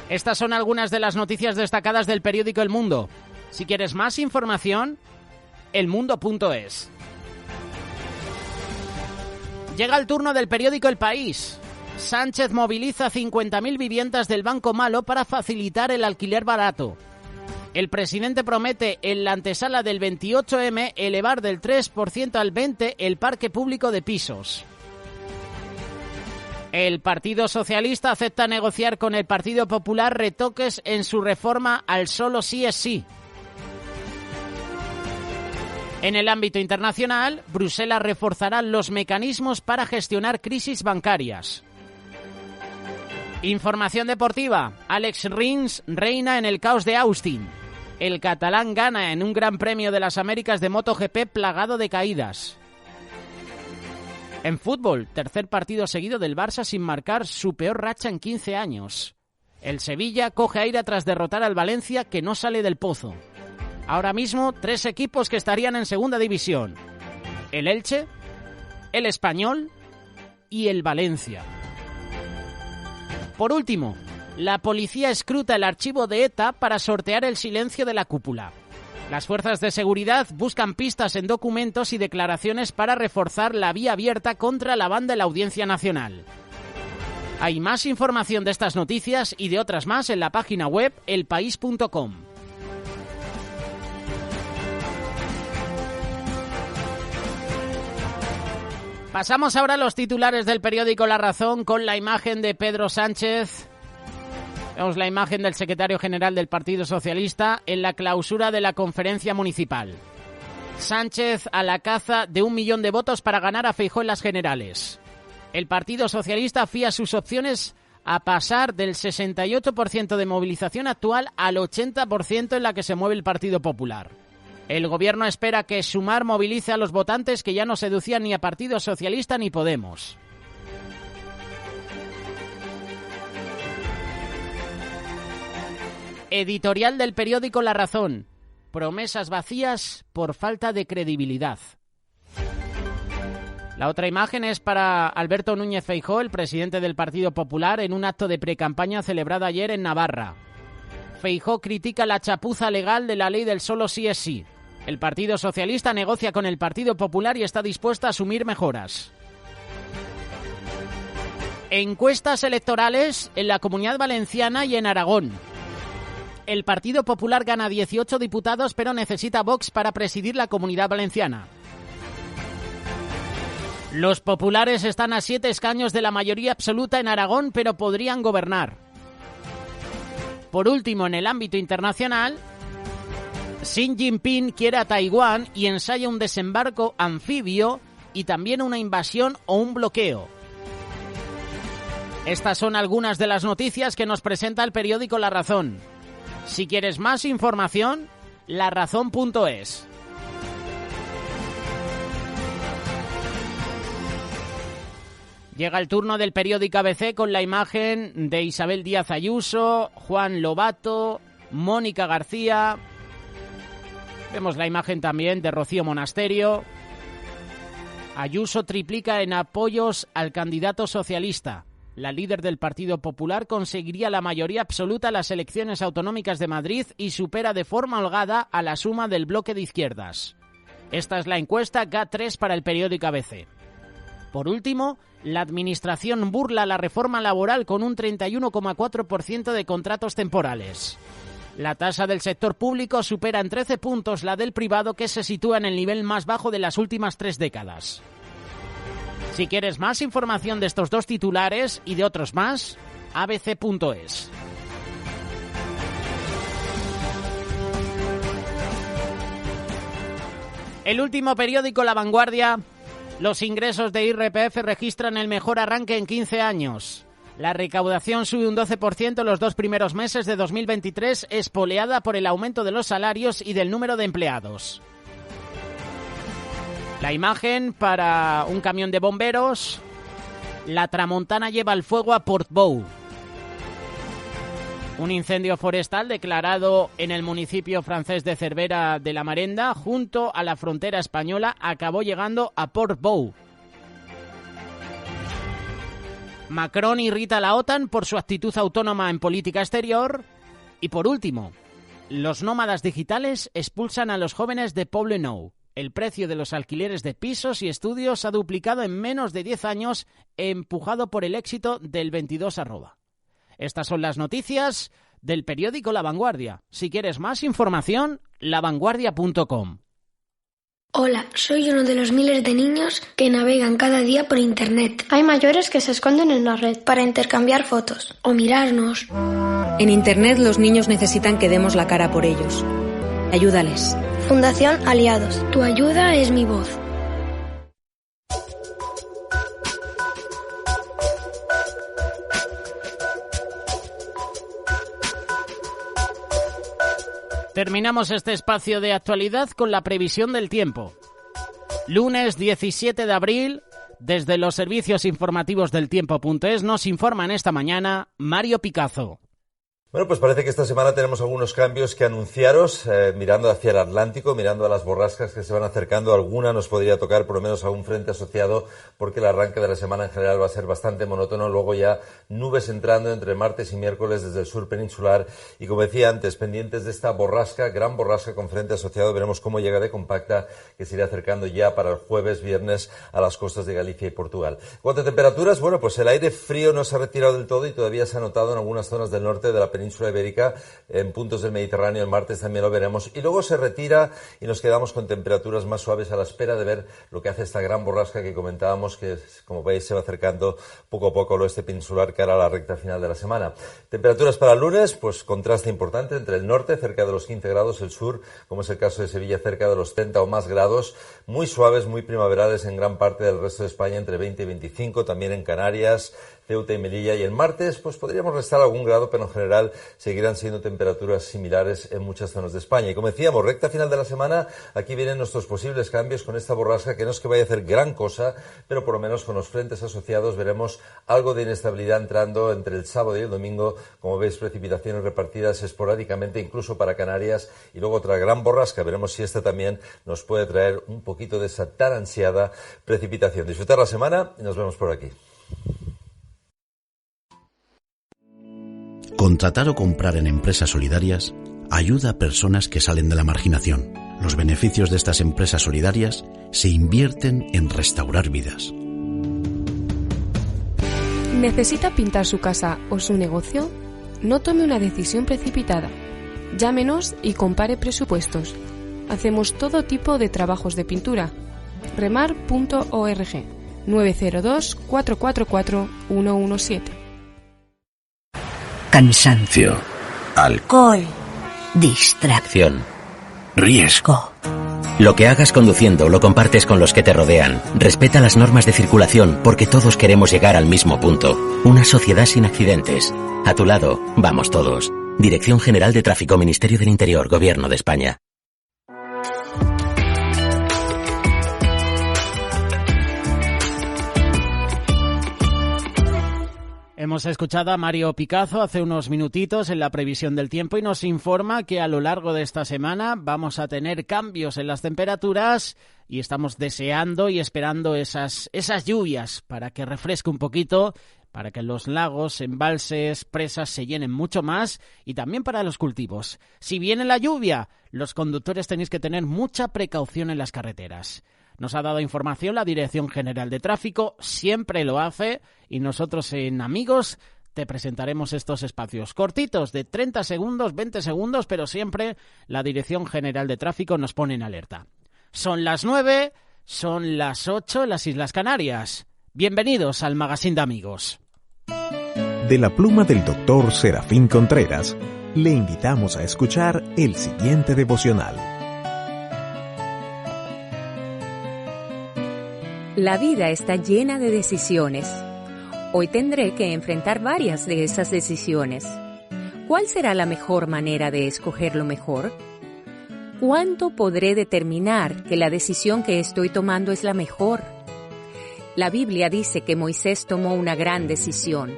Estas son algunas de las noticias destacadas del periódico El Mundo. Si quieres más información, elmundo.es. Llega el turno del periódico El País. Sánchez moviliza 50.000 viviendas del Banco Malo para facilitar el alquiler barato. El presidente promete en la antesala del 28M elevar del 3% al 20% el parque público de pisos. El Partido Socialista acepta negociar con el Partido Popular retoques en su reforma al solo sí es sí. En el ámbito internacional, Bruselas reforzará los mecanismos para gestionar crisis bancarias. Información deportiva. Alex Rins reina en el caos de Austin. El catalán gana en un Gran Premio de las Américas de MotoGP plagado de caídas. En fútbol, tercer partido seguido del Barça sin marcar su peor racha en 15 años. El Sevilla coge aire tras derrotar al Valencia, que no sale del pozo. Ahora mismo, 3 equipos que estarían en segunda división. El Elche, el Español y el Valencia. Por último, la policía escruta el archivo de ETA para sortear el silencio de la cúpula. Las fuerzas de seguridad buscan pistas en documentos y declaraciones para reforzar la vía abierta contra la banda de la Audiencia Nacional. Hay más información de estas noticias y de otras más en la página web elpaís.com. Pasamos ahora a los titulares del periódico La Razón con la imagen de Pedro Sánchez. Vemos la imagen del secretario general del Partido Socialista en la clausura de la conferencia municipal. Sánchez a la caza de 1 millón de votos para ganar a Feijóo en las generales. El Partido Socialista fía sus opciones a pasar del 68% de movilización actual al 80% en la que se mueve el Partido Popular. El gobierno espera que Sumar movilice a los votantes que ya no seducían ni a Partido Socialista ni Podemos. Editorial del periódico La Razón. Promesas vacías por falta de credibilidad. La otra imagen es para Alberto Núñez Feijóo, el presidente del Partido Popular, en un acto de precampaña celebrado ayer en Navarra. Feijóo critica la chapuza legal de la ley del solo sí es sí. El Partido Socialista negocia con el Partido Popular y está dispuesto a asumir mejoras. Encuestas electorales en la Comunidad Valenciana y en Aragón. El Partido Popular gana 18 diputados, pero necesita Vox para presidir la Comunidad Valenciana. Los populares están a 7 escaños de la mayoría absoluta en Aragón, pero podrían gobernar. Por último, en el ámbito internacional, Xi Jinping quiere a Taiwán y ensaya un desembarco anfibio y también una invasión o un bloqueo. Estas son algunas de las noticias que nos presenta el periódico La Razón. Si quieres más información, larazón.es. Llega el turno del periódico ABC con la imagen de Isabel Díaz Ayuso, Juan Lobato, Mónica García. Vemos la imagen también de Rocío Monasterio. Ayuso triplica en apoyos al candidato socialista. La líder del Partido Popular conseguiría la mayoría absoluta en las elecciones autonómicas de Madrid y supera de forma holgada a la suma del bloque de izquierdas. Esta es la encuesta GA3 para el periódico ABC. Por último, la Administración burla la reforma laboral con un 31,4% de contratos temporales. La tasa del sector público supera en 13 puntos la del privado, que se sitúa en el nivel más bajo de las últimas 3 décadas. Si quieres más información de estos dos titulares y de otros más, abc.es. El último periódico, La Vanguardia. Los ingresos de IRPF registran el mejor arranque en 15 años. La recaudación sube un 12% en los 2 primeros meses de 2023, espoleada por el aumento de los salarios y del número de empleados. La imagen para un camión de bomberos. La Tramontana lleva el fuego a Portbou. Un incendio forestal declarado en el municipio francés de Cervera de la Marenda, junto a la frontera española, acabó llegando a Portbou. Macron irrita a la OTAN por su actitud autónoma en política exterior. Y por último, los nómadas digitales expulsan a los jóvenes de Poblenou. El precio de los alquileres de pisos y estudios ha duplicado en menos de 10 años, empujado por el éxito del 22@. Estas son las noticias del periódico La Vanguardia. Si quieres más información, lavanguardia.com. Hola, soy uno de los miles de niños que navegan cada día por Internet. Hay mayores que se esconden en la red para intercambiar fotos o mirarnos. En Internet los niños necesitan que demos la cara por ellos. Ayúdales. Fundación Aliados. Tu ayuda es mi voz. Terminamos este espacio de actualidad con la previsión del tiempo. Lunes 17 de abril, desde los servicios informativos del tiempo.es nos informan esta mañana Mario Picazo. Bueno, pues parece que esta semana tenemos algunos cambios que anunciaros, mirando hacia el Atlántico, mirando a las borrascas que se van acercando. Alguna nos podría tocar por lo menos a un frente asociado, porque el arranque de la semana en general va a ser bastante monótono. Luego ya nubes entrando entre martes y miércoles desde el sur peninsular. Y como decía antes, pendientes de esta borrasca, gran borrasca con frente asociado, veremos cómo llega de compacta, que se irá acercando ya para el jueves, viernes a las costas de Galicia y Portugal. En cuanto a temperaturas, bueno, pues el aire frío no se ha retirado del todo y todavía se ha notado en algunas zonas del norte de la península ibérica, en puntos del Mediterráneo. El martes también lo veremos y luego se retira y nos quedamos con temperaturas más suaves a la espera de ver lo que hace esta gran borrasca que comentábamos, que como veis se va acercando poco a poco al oeste peninsular cara a la recta final de la semana. Temperaturas para el lunes, pues contraste importante entre el norte cerca de los 15 grados, el sur, como es el caso de Sevilla, cerca de los 30 o más grados, muy suaves, muy primaverales en gran parte del resto de España, entre 20 y 25, también en Canarias, Ceuta y Melilla, y el martes pues podríamos restar algún grado, pero en general seguirán siendo temperaturas similares en muchas zonas de España. Y como decíamos, recta final de la semana, aquí vienen nuestros posibles cambios con esta borrasca, que no es que vaya a hacer gran cosa, pero por lo menos con los frentes asociados veremos algo de inestabilidad entrando entre el sábado y el domingo. Como veis, precipitaciones repartidas esporádicamente, incluso para Canarias, y luego otra gran borrasca. Veremos si esta también nos puede traer un poquito de esa tan ansiada precipitación. Disfrutar la semana y nos vemos por aquí. Contratar o comprar en empresas solidarias ayuda a personas que salen de la marginación. Los beneficios de estas empresas solidarias se invierten en restaurar vidas. ¿Necesita pintar su casa o su negocio? No tome una decisión precipitada. Llámenos y compare presupuestos. Hacemos todo tipo de trabajos de pintura. remar.org 902 444 117. Cansancio. Alcohol. Distracción. Riesgo. Lo que hagas conduciendo lo compartes con los que te rodean. Respeta las normas de circulación porque todos queremos llegar al mismo punto. Una sociedad sin accidentes. A tu lado, vamos todos. Dirección General de Tráfico, Ministerio del Interior, Gobierno de España. Hemos escuchado a Mario Picazo hace unos minutitos en la previsión del tiempo y nos informa que a lo largo de esta semana vamos a tener cambios en las temperaturas y estamos deseando y esperando esas lluvias para que refresque un poquito, para que los lagos, embalses, presas se llenen mucho más y también para los cultivos. Si viene la lluvia, los conductores tenéis que tener mucha precaución en las carreteras. Nos ha dado información la Dirección General de Tráfico, siempre lo hace, y nosotros en Amigos te presentaremos estos espacios cortitos de 30 segundos, 20 segundos, pero siempre la Dirección General de Tráfico nos pone en alerta. Son las 9, son las 8 en las Islas Canarias. Bienvenidos al Magazín de Amigos. De la pluma del doctor Serafín Contreras, le invitamos a escuchar el siguiente devocional. La vida está llena de decisiones. Hoy tendré que enfrentar varias de esas decisiones. ¿Cuál será la mejor manera de escoger lo mejor? ¿Cuándo podré determinar que la decisión que estoy tomando es la mejor? La Biblia dice que Moisés tomó una gran decisión,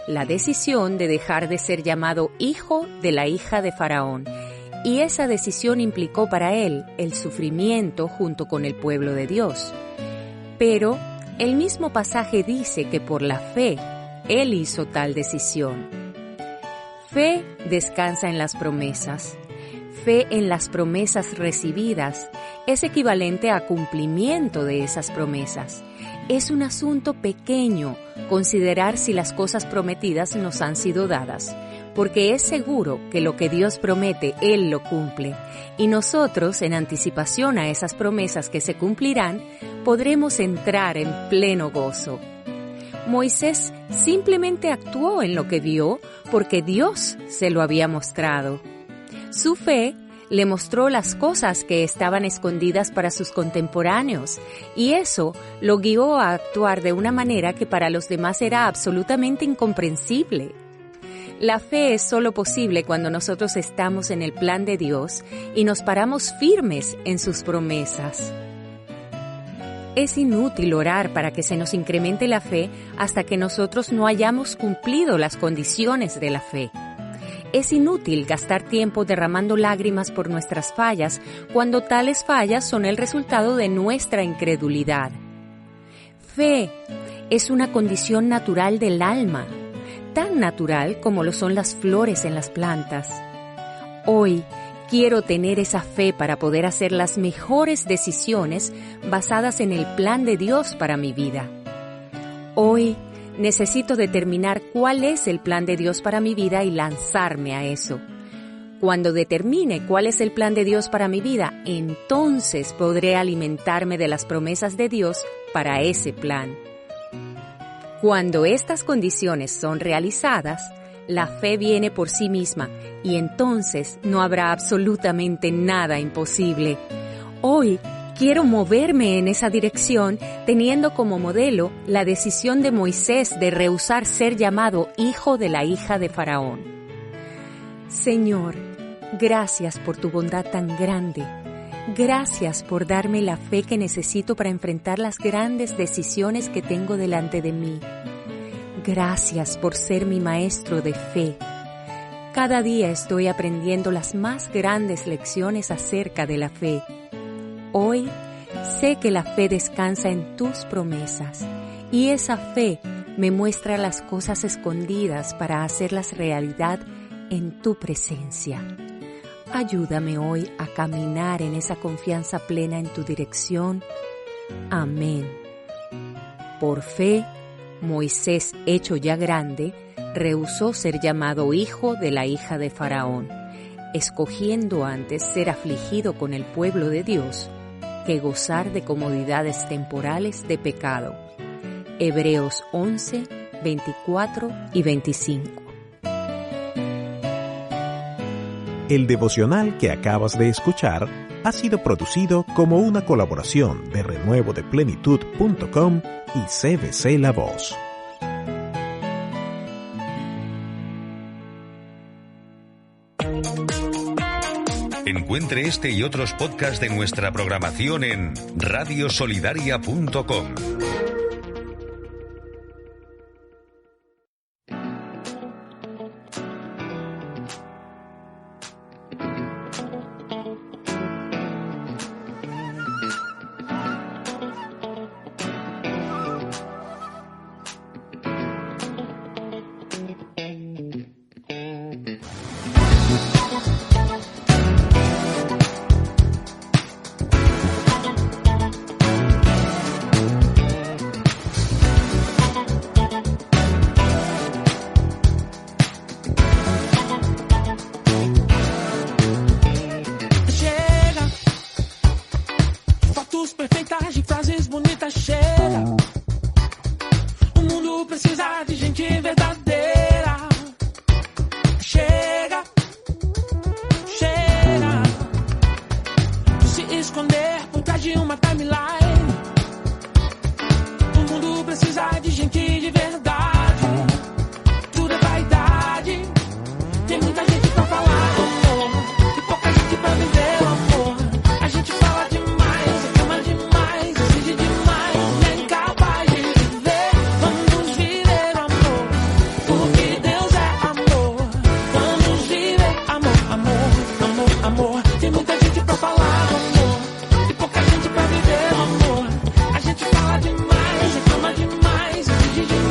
la decisión de dejar de ser llamado hijo de la hija de Faraón, y esa decisión implicó para él el sufrimiento junto con el pueblo de Dios. Pero el mismo pasaje dice que por la fe, él hizo tal decisión. Fe descansa en las promesas. Fe en las promesas recibidas es equivalente a cumplimiento de esas promesas. Es un asunto pequeño considerar si las cosas prometidas nos han sido dadas, porque es seguro que lo que Dios promete, Él lo cumple. Y nosotros, en anticipación a esas promesas que se cumplirán, podremos entrar en pleno gozo. Moisés simplemente actuó en lo que vio porque Dios se lo había mostrado. Su fe le mostró las cosas que estaban escondidas para sus contemporáneos, y eso lo guió a actuar de una manera que para los demás era absolutamente incomprensible. La fe es solo posible cuando nosotros estamos en el plan de Dios y nos paramos firmes en sus promesas. Es inútil orar para que se nos incremente la fe hasta que nosotros no hayamos cumplido las condiciones de la fe. Es inútil gastar tiempo derramando lágrimas por nuestras fallas cuando tales fallas son el resultado de nuestra incredulidad. Fe es una condición natural del alma, tan natural como lo son las flores en las plantas. Hoy quiero tener esa fe para poder hacer las mejores decisiones basadas en el plan de Dios para mi vida. Hoy necesito determinar cuál es el plan de Dios para mi vida y lanzarme a eso. Cuando determine cuál es el plan de Dios para mi vida, entonces podré alimentarme de las promesas de Dios para ese plan. Cuando estas condiciones son realizadas, la fe viene por sí misma y entonces no habrá absolutamente nada imposible. Hoy quiero moverme en esa dirección teniendo como modelo la decisión de Moisés de rehusar ser llamado hijo de la hija de Faraón. Señor, gracias por tu bondad tan grande. Gracias por darme la fe que necesito para enfrentar las grandes decisiones que tengo delante de mí. Gracias por ser mi maestro de fe. Cada día estoy aprendiendo las más grandes lecciones acerca de la fe. Hoy sé que la fe descansa en tus promesas y esa fe me muestra las cosas escondidas para hacerlas realidad en tu presencia. Ayúdame hoy a caminar en esa confianza plena en tu dirección. Amén. Por fe, Moisés, hecho ya grande, rehusó ser llamado hijo de la hija de Faraón, escogiendo antes ser afligido con el pueblo de Dios que gozar de comodidades temporales de pecado. Hebreos 11, 24 y 25. El devocional que acabas de escuchar ha sido producido como una colaboración de renuevodeplenitud.com y CBC La Voz. Encuentre este y otros podcasts de nuestra programación en radiosolidaria.com. Demais, exige demais.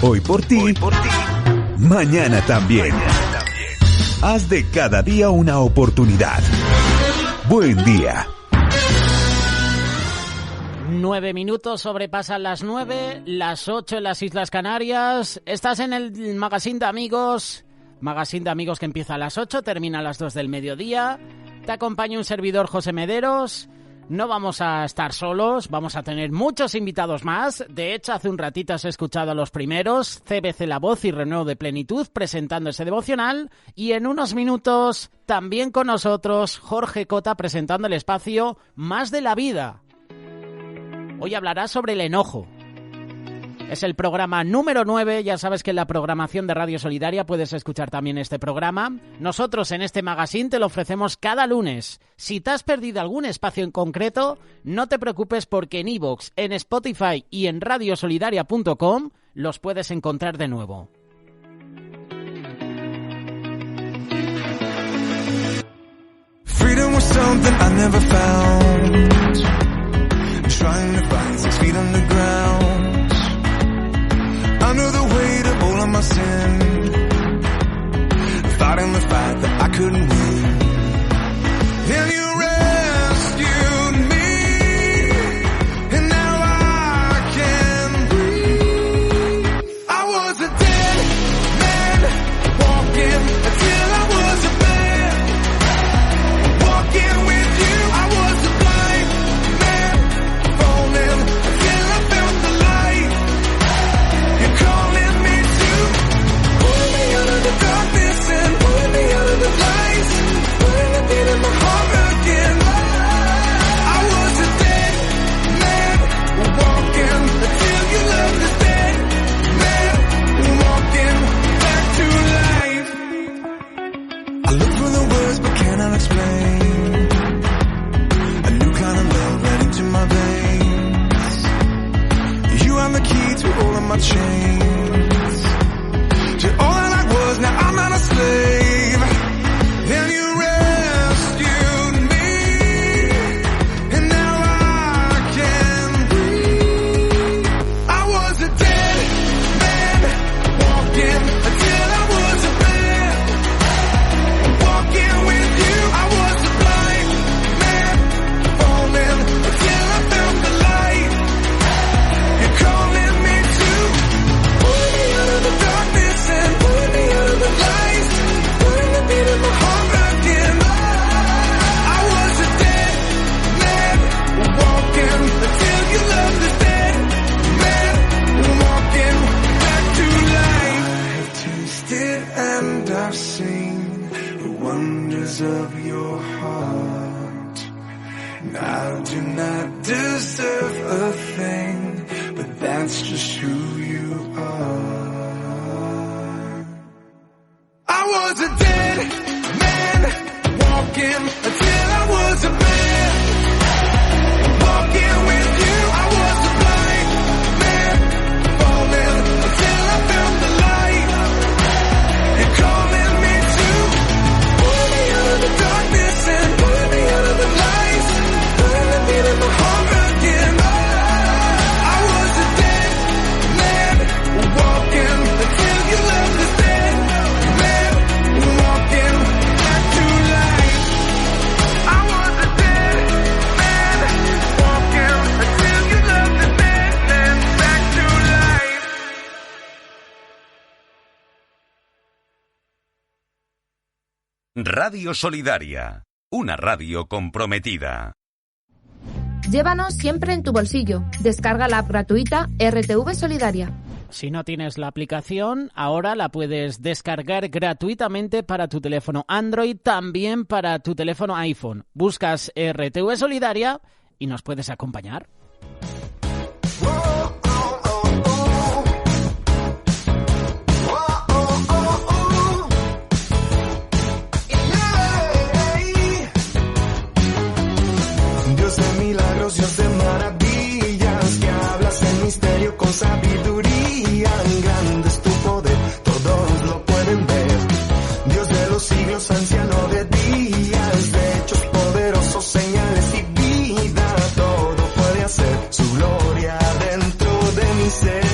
Hoy por ti, mañana también. Haz de cada día una oportunidad. Buen día. 9 minutos, sobrepasan las 9, las 8 en las Islas Canarias. Estás en el Magazine de Amigos que empieza a las 8, termina a las 2 del mediodía. Te acompaña un servidor, José Mederos. No vamos a estar solos, vamos a tener muchos invitados más. De hecho, hace un ratito has escuchado a los primeros, CBC La Voz y Renuevo de Plenitud, presentando ese devocional. Y en unos minutos, también con nosotros, Jorge Cota, presentando el espacio Más de la Vida. Hoy hablará sobre el enojo. Es el programa número 9, ya sabes que en la programación de Radio Solidaria puedes escuchar también este programa. Nosotros en este magazine te lo ofrecemos cada lunes. Si te has perdido algún espacio en concreto, no te preocupes porque en iVoox, en Spotify y en radiosolidaria.com los puedes encontrar de nuevo. Freedom was something I never found. Trying to find 6 feet underground. Under the weight of all of my sin, fighting the fight that I couldn't win. Then you rescued me, and now I can breathe. I was a dead man, walking until I was a man. Walking with you, I was a blind man, falling until I found the light. You're calling me to pull me out of the darkness and pull me out of the lights, putting a beat in my heart again. I was a dead man, walking until you love this dead man, walking back to life. I look for the words but cannot explain. A new kind of love ran into my veins. You are the key to all of my chains. To all that I was, now I'm not a slave. Then you rescued me, and now I can breathe. I was a dead man, walking until I was a man. Walking with you, I was a blind man, falling until I found the light. You're calling me to pull me out of the darkness and pull me out of the lights, putting the beat in my heart again. I was a dead man, walking until you love this dead man, walking back to life. I've tasted and I've seen the wonders of your heart. And I do not deserve a thing, but that's just who you are. I was a dead man, walking until I was a man. Walking with you, I was a blind man, falling until I found the light. You're calling me to pull me out of the darkness and pull me out of the lights, putting the beat in my heart again. I was a dead man, walking until you love this dead man, walking back to life. I was a dead man, walking until you love this dead man, back to life. Radio Solidaria, una radio comprometida. Llévanos siempre en tu bolsillo. Descarga la app gratuita RTV Solidaria. Si no tienes la aplicación, ahora la puedes descargar gratuitamente para tu teléfono Android, también para tu teléfono iPhone. Buscas RTV Solidaria y nos puedes acompañar. Dios de milagros, Dios de maravillas, que hablas en misterio con sabiduría. Grande es tu poder, todos lo pueden ver. Dios de los siglos, anciano de días, de hechos poderosos, señales y vida. Todo puede hacer su gloria dentro de mi ser.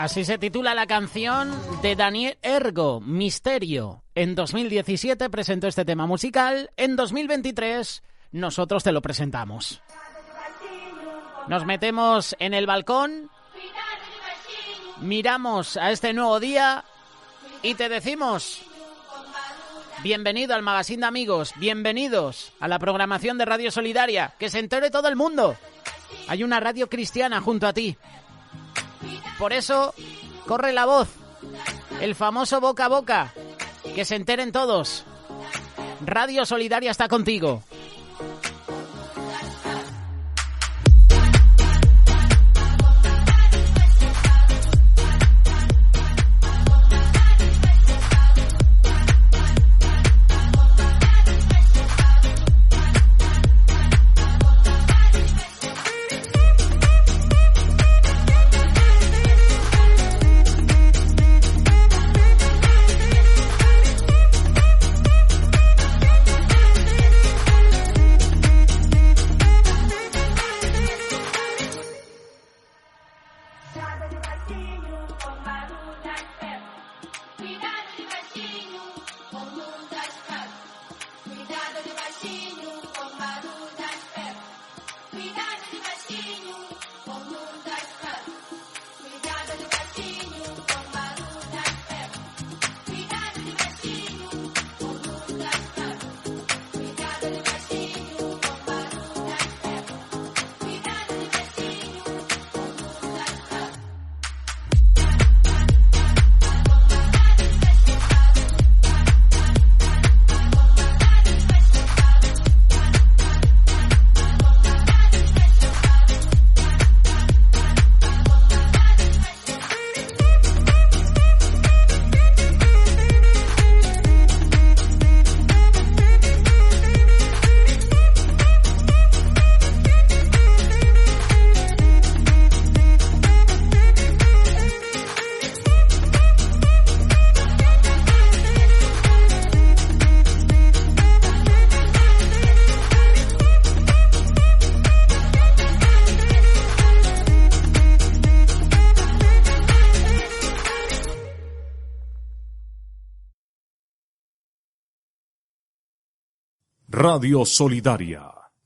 Así se titula la canción de Daniel Ergo, Misterio. En 2017 presentó este tema musical, en 2023 nosotros te lo presentamos. Nos metemos en el balcón, miramos a este nuevo día y te decimos: bienvenido al Magazín de Amigos, bienvenidos a la programación de Radio Solidaria, que se entere todo el mundo. Hay una radio cristiana junto a ti. Por eso, corre la voz, el famoso boca a boca, que se enteren todos. Radio Solidaria está contigo. Radio Solidaria,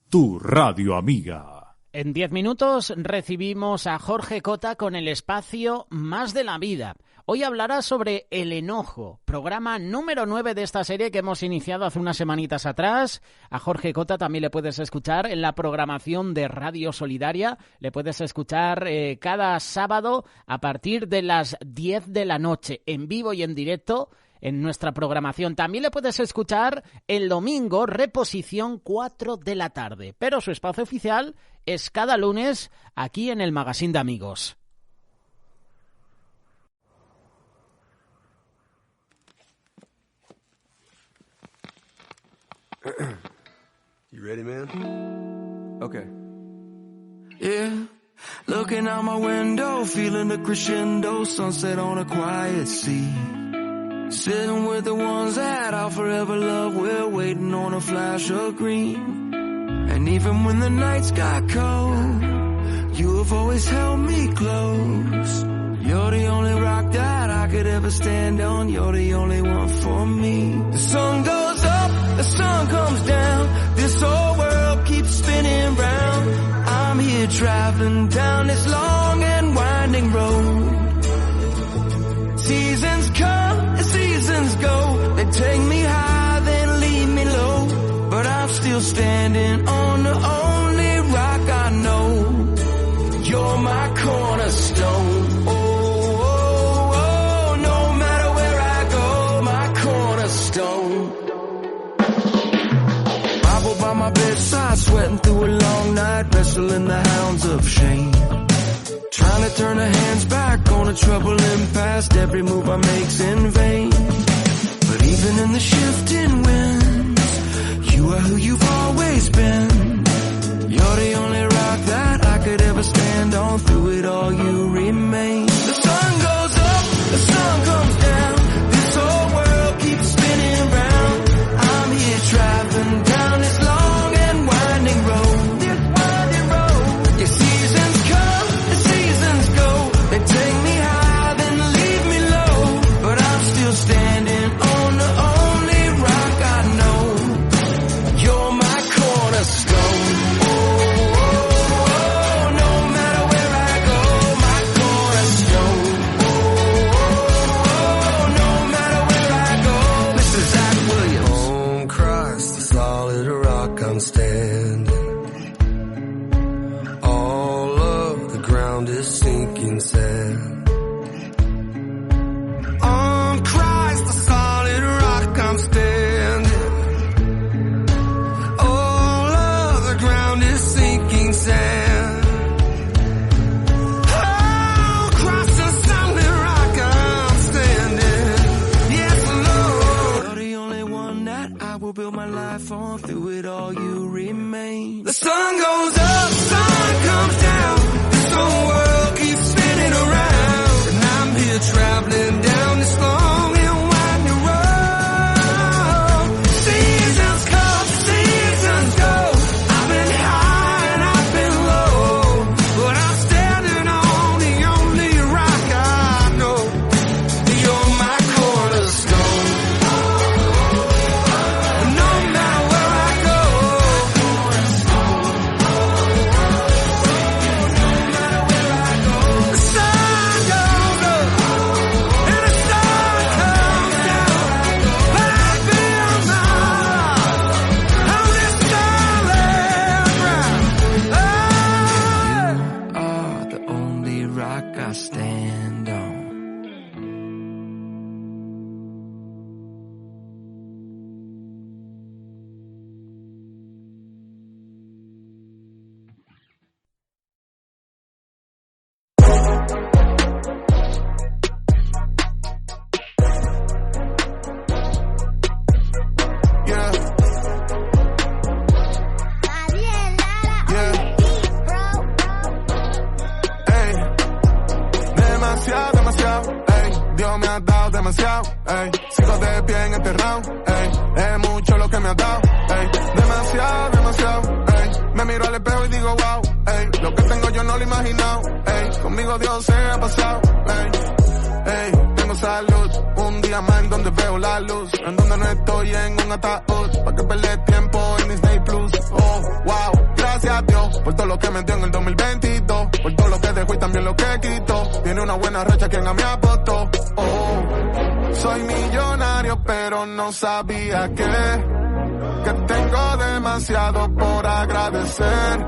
tu radio amiga. En 10 minutos recibimos a Jorge Cota con el espacio Más de la Vida. Hoy hablará sobre el enojo, programa número 9 de esta serie que hemos iniciado hace unas semanitas atrás. A Jorge Cota también le puedes escuchar en la programación de Radio Solidaria. Le puedes escuchar cada sábado a partir de las 10 de la noche, en vivo y en directo, en nuestra programación. También le puedes escuchar el domingo, reposición 4 de la tarde. Pero su espacio oficial es cada lunes aquí en el Magazín de Amigos. You ready, man? Okay. Yeah, looking out my window, feeling the crescendo, sunset on a quiet sea. Sitting with the ones that I'll forever love, we're waiting on a flash of green. And even when the nights got cold, you have always held me close. You're the only rock that I could ever stand on, you're the only one for me. The sun goes up, the sun comes down, this whole world keeps spinning round. I'm here traveling down this long and winding road. Seasons come and seasons go, they take me high, then leave me low. But I'm still standing on the only rock I know. You're my cornerstone. Oh, oh, oh, no matter where I go, my cornerstone. Bible by my bedside, sweating through a long night, wrestling the hounds of shame. Trying to turn the hands back on a troubling past, every move I make's in vain. But even in the shifting winds, you are who you've always been. You're the only rock that I could ever stand on, through it all you remain. The sun goes up, the sun comes down, this whole world keeps spinning round. I'm here traveling down this long and winding road. This winding road. Your seasons come, the seasons go, they take me high, I'm standing. All of the ground is sinking sand. On Christ, the solid rock I'm standing. All of the ground is sinking sand. Oh, Christ, the solid rock I'm standing. Yes, Lord. You're the only one that I will build my life on. Through it all, you remain. The sun goes up, sun comes down. This whole world keeps spinning around, and I'm here traveling down this long and winding road. Seasons come, seasons go. I've been high and I've been low, but I'm standing on the only rock I know. You're my cornerstone. No matter where I go, the sun goes up and the sun comes down, but I build my life on this solid ground. You are the only rock I stand on. Yeah. Ey, demasiado, demasiado, ey, Dios me ha dado demasiado, ey, sigo de pie en este round, ey, es mucho lo que me ha dado, ey, demasiado, demasiado, ey, me miro al espejo y digo wow, ey, lo que tengo yo no lo he imaginado, ey, conmigo Dios se ha pasado, ey, tengo salud, un día más en donde veo la luz, en donde no estoy en un ataúd, pa' que perder tiempo en Disney Plus, oh, wow, gracias a Dios, por todo lo que me dio en el 2022, por todo lo que dejó y también lo que quitó, tiene una buena racha quien a mí apostó, oh, soy millonario pero no sabía que tengo demasiado por agradecer,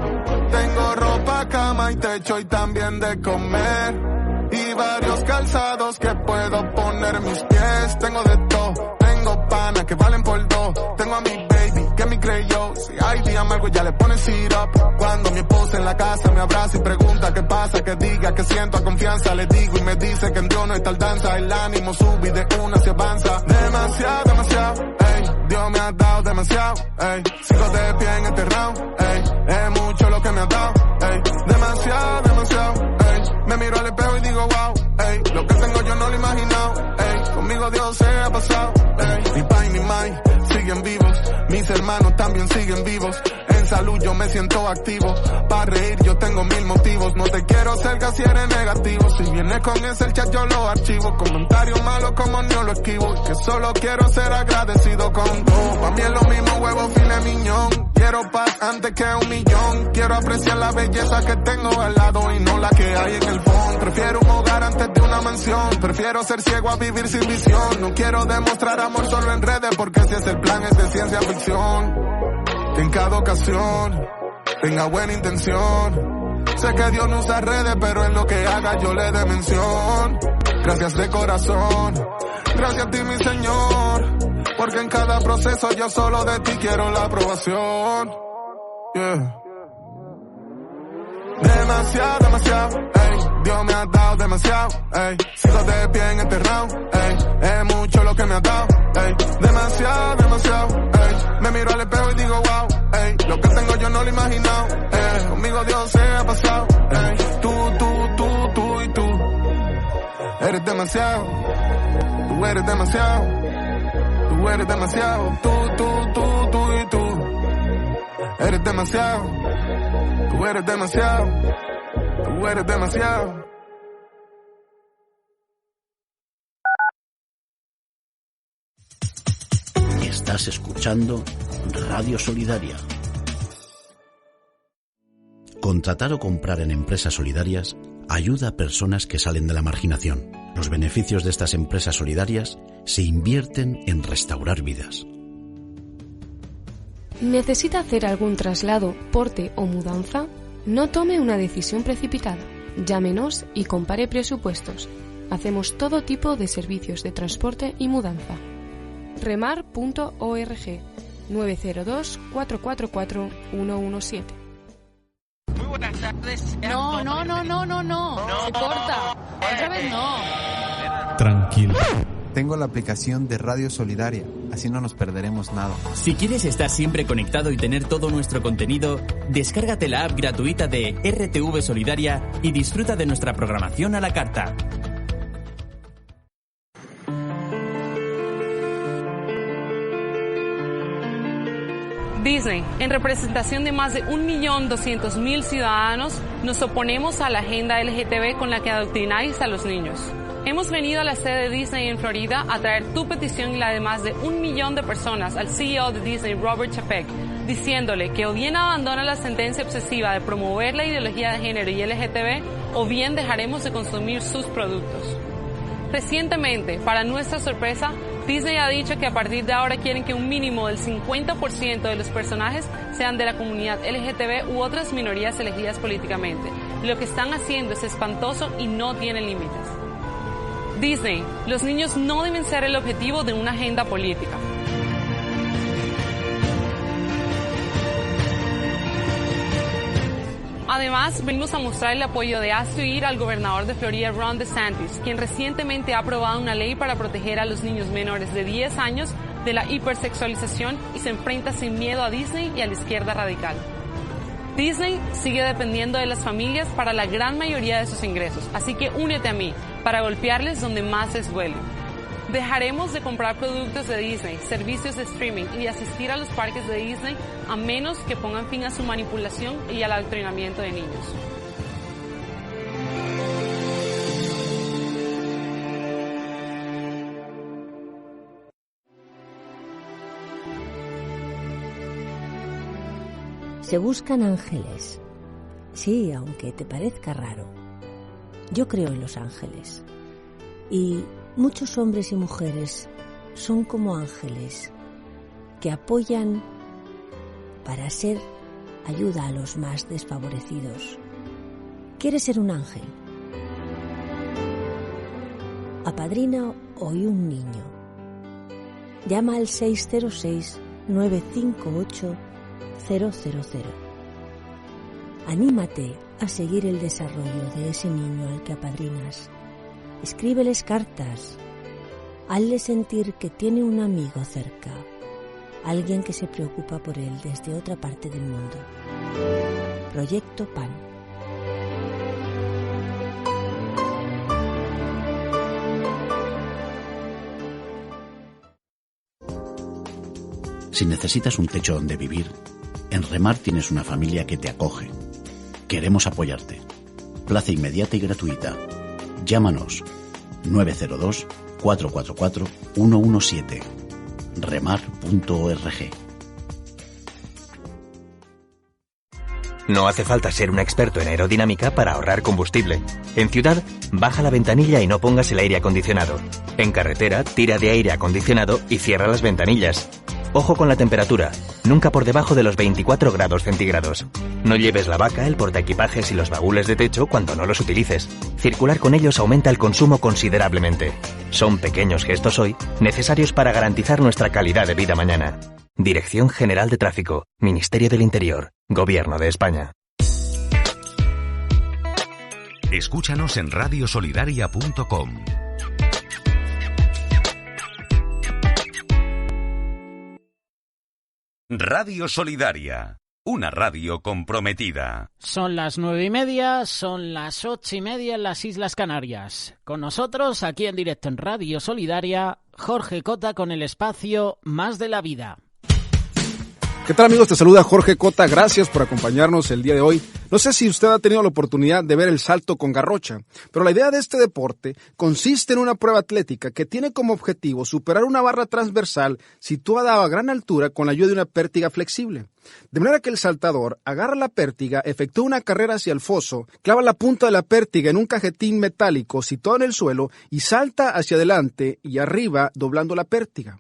tengo ropa, cama y techo y también de comer, y varios calzados que puedo poner mis pies. Tengo de todo, tengo panas que valen por dos. Tengo a mi baby que me creyó. Si hay día amargo ya le ponen syrup. Cuando mi esposa en la casa me abraza y pregunta qué pasa, que diga que siento a confianza, le digo y me dice que en Dios no hay tardanza. El ánimo sube y de una se avanza. Demasiado, demasiado, ey, Dios me ha dado demasiado, ey, sigo de pie en este round, ey, es mucho lo que me ha dado, ey, demasiado, demasiado, ey, me miro al espejo y digo wow, ey, lo que tengo yo no lo he imaginado, ey, conmigo Dios se ha pasado, ey, mi pai y mi mai siguen vivos, mis hermanos también siguen vivos, en salud yo me siento activo, para reír yo tengo 1000 motivos, no te quiero cerca si eres negativo, si vienes con ese chat yo lo archivo, comentarios malos como no lo esquivo, que solo quiero ser agradecido con todo, pa' mí es lo mismo huevo filet miñón, quiero paz antes que 1,000,000, quiero apreciar la belleza que tengo al lado y no la que hay en el fondo, prefiero un hogar antes de una mansión, prefiero ser ciego a vivir sin visión, no quiero demostrar amor solo en redes porque si es el plan es de ciencia ficción, que en cada ocasión tenga buena intención, sé que Dios no usa redes pero en lo que haga yo le dé mención, gracias de corazón, gracias a ti mi Señor, porque en cada proceso yo solo de ti quiero la aprobación, yeah. Demasiado, demasiado, ey, Dios me ha dado demasiado, ey, sigo de pie en este round, ey, es mucho lo que me ha dado, ey, demasiado, demasiado, ey, me miro al espejo y digo wow, ey, lo que tengo yo no lo he imaginado, ey, conmigo Dios se ha pasado, ey, tú y tú, eres demasiado, tú eres demasiado, tú eres demasiado, tú y tú, eres demasiado. Tú eres demasiado, tú eres demasiado. Estás escuchando Radio Solidaria. Contratar o comprar en empresas solidarias ayuda a personas que salen de la marginación. Los beneficios de estas empresas solidarias se invierten en restaurar vidas. ¿Necesita hacer algún traslado, porte o mudanza? No tome una decisión precipitada. Llámenos y compare presupuestos. Hacemos todo tipo de servicios de transporte y mudanza. remar.org 902-444-117. Muy buenas tardes. No. Se corta. Otra vez no. Tranquilo. Tengo la aplicación de Radio Solidaria, así no nos perderemos nada. Si quieres estar siempre conectado y tener todo nuestro contenido, descárgate la app gratuita de RTV Solidaria y disfruta de nuestra programación a la carta. Disney, en representación de más de 1.200.000 ciudadanos, nos oponemos a la agenda LGTB con la que adoctrináis a los niños. Hemos venido a la sede de Disney en Florida a traer tu petición y la de más de 1 millón de personas al CEO de Disney, Robert Chapek, diciéndole que o bien abandona la sentencia obsesiva de promover la ideología de género y LGTB, o bien dejaremos de consumir sus productos. Recientemente, para nuestra sorpresa, Disney ha dicho que a partir de ahora quieren que un mínimo del 50% de los personajes sean de la comunidad LGTB u otras minorías elegidas políticamente. Lo que están haciendo es espantoso y no tiene límites. Disney, los niños no deben ser el objetivo de una agenda política. Además, venimos a mostrar el apoyo de Hazte Oír al gobernador de Florida, Ron DeSantis, quien recientemente ha aprobado una ley para proteger a los niños menores de 10 años de la hipersexualización y se enfrenta sin miedo a Disney y a la izquierda radical. Disney sigue dependiendo de las familias para la gran mayoría de sus ingresos, así que únete a mí para golpearles donde más les duele. Dejaremos de comprar productos de Disney, servicios de streaming y asistir a los parques de Disney a menos que pongan fin a su manipulación y al adoctrinamiento de niños. Se buscan ángeles. Sí, aunque te parezca raro. Yo creo en los ángeles. Y muchos hombres y mujeres son como ángeles que apoyan para ser ayuda a los más desfavorecidos. ¿Quieres ser un ángel? Apadrina hoy un niño. Llama al 606-958-000. Anímate a seguir el desarrollo de ese niño al que apadrinas. Escríbeles cartas. Hazle sentir que tiene un amigo cerca, alguien que se preocupa por él desde otra parte del mundo. Proyecto PAN. Si necesitas un techo donde vivir, en Remar tienes una familia que te acoge. Queremos apoyarte. Plaza inmediata y gratuita. Llámanos 902-444-117. remar.org. No hace falta ser un experto en aerodinámica para ahorrar combustible. En ciudad, baja la ventanilla y no pongas el aire acondicionado. En carretera, tira de aire acondicionado y cierra las ventanillas. Ojo con la temperatura, nunca por debajo de los 24 grados centígrados. No lleves la vaca, el portaequipajes y los baúles de techo cuando no los utilices. Circular con ellos aumenta el consumo considerablemente. Son pequeños gestos hoy, necesarios para garantizar nuestra calidad de vida mañana. Dirección General de Tráfico, Ministerio del Interior, Gobierno de España. Escúchanos en radiosolidaria.com. Radio Solidaria, una radio comprometida. Son las 9:30, son las 8:30 en las Islas Canarias. Con nosotros, aquí en directo en Radio Solidaria, Jorge Cota con el espacio Más de la Vida. ¿Qué tal, amigos? Te saluda Jorge Cota, gracias por acompañarnos el día de hoy. No sé si usted ha tenido la oportunidad de ver el salto con garrocha, pero la idea de este deporte consiste en una prueba atlética que tiene como objetivo superar una barra transversal situada a gran altura con la ayuda de una pértiga flexible. De manera que el saltador agarra la pértiga, efectúa una carrera hacia el foso, clava la punta de la pértiga en un cajetín metálico situado en el suelo y salta hacia adelante y arriba doblando la pértiga.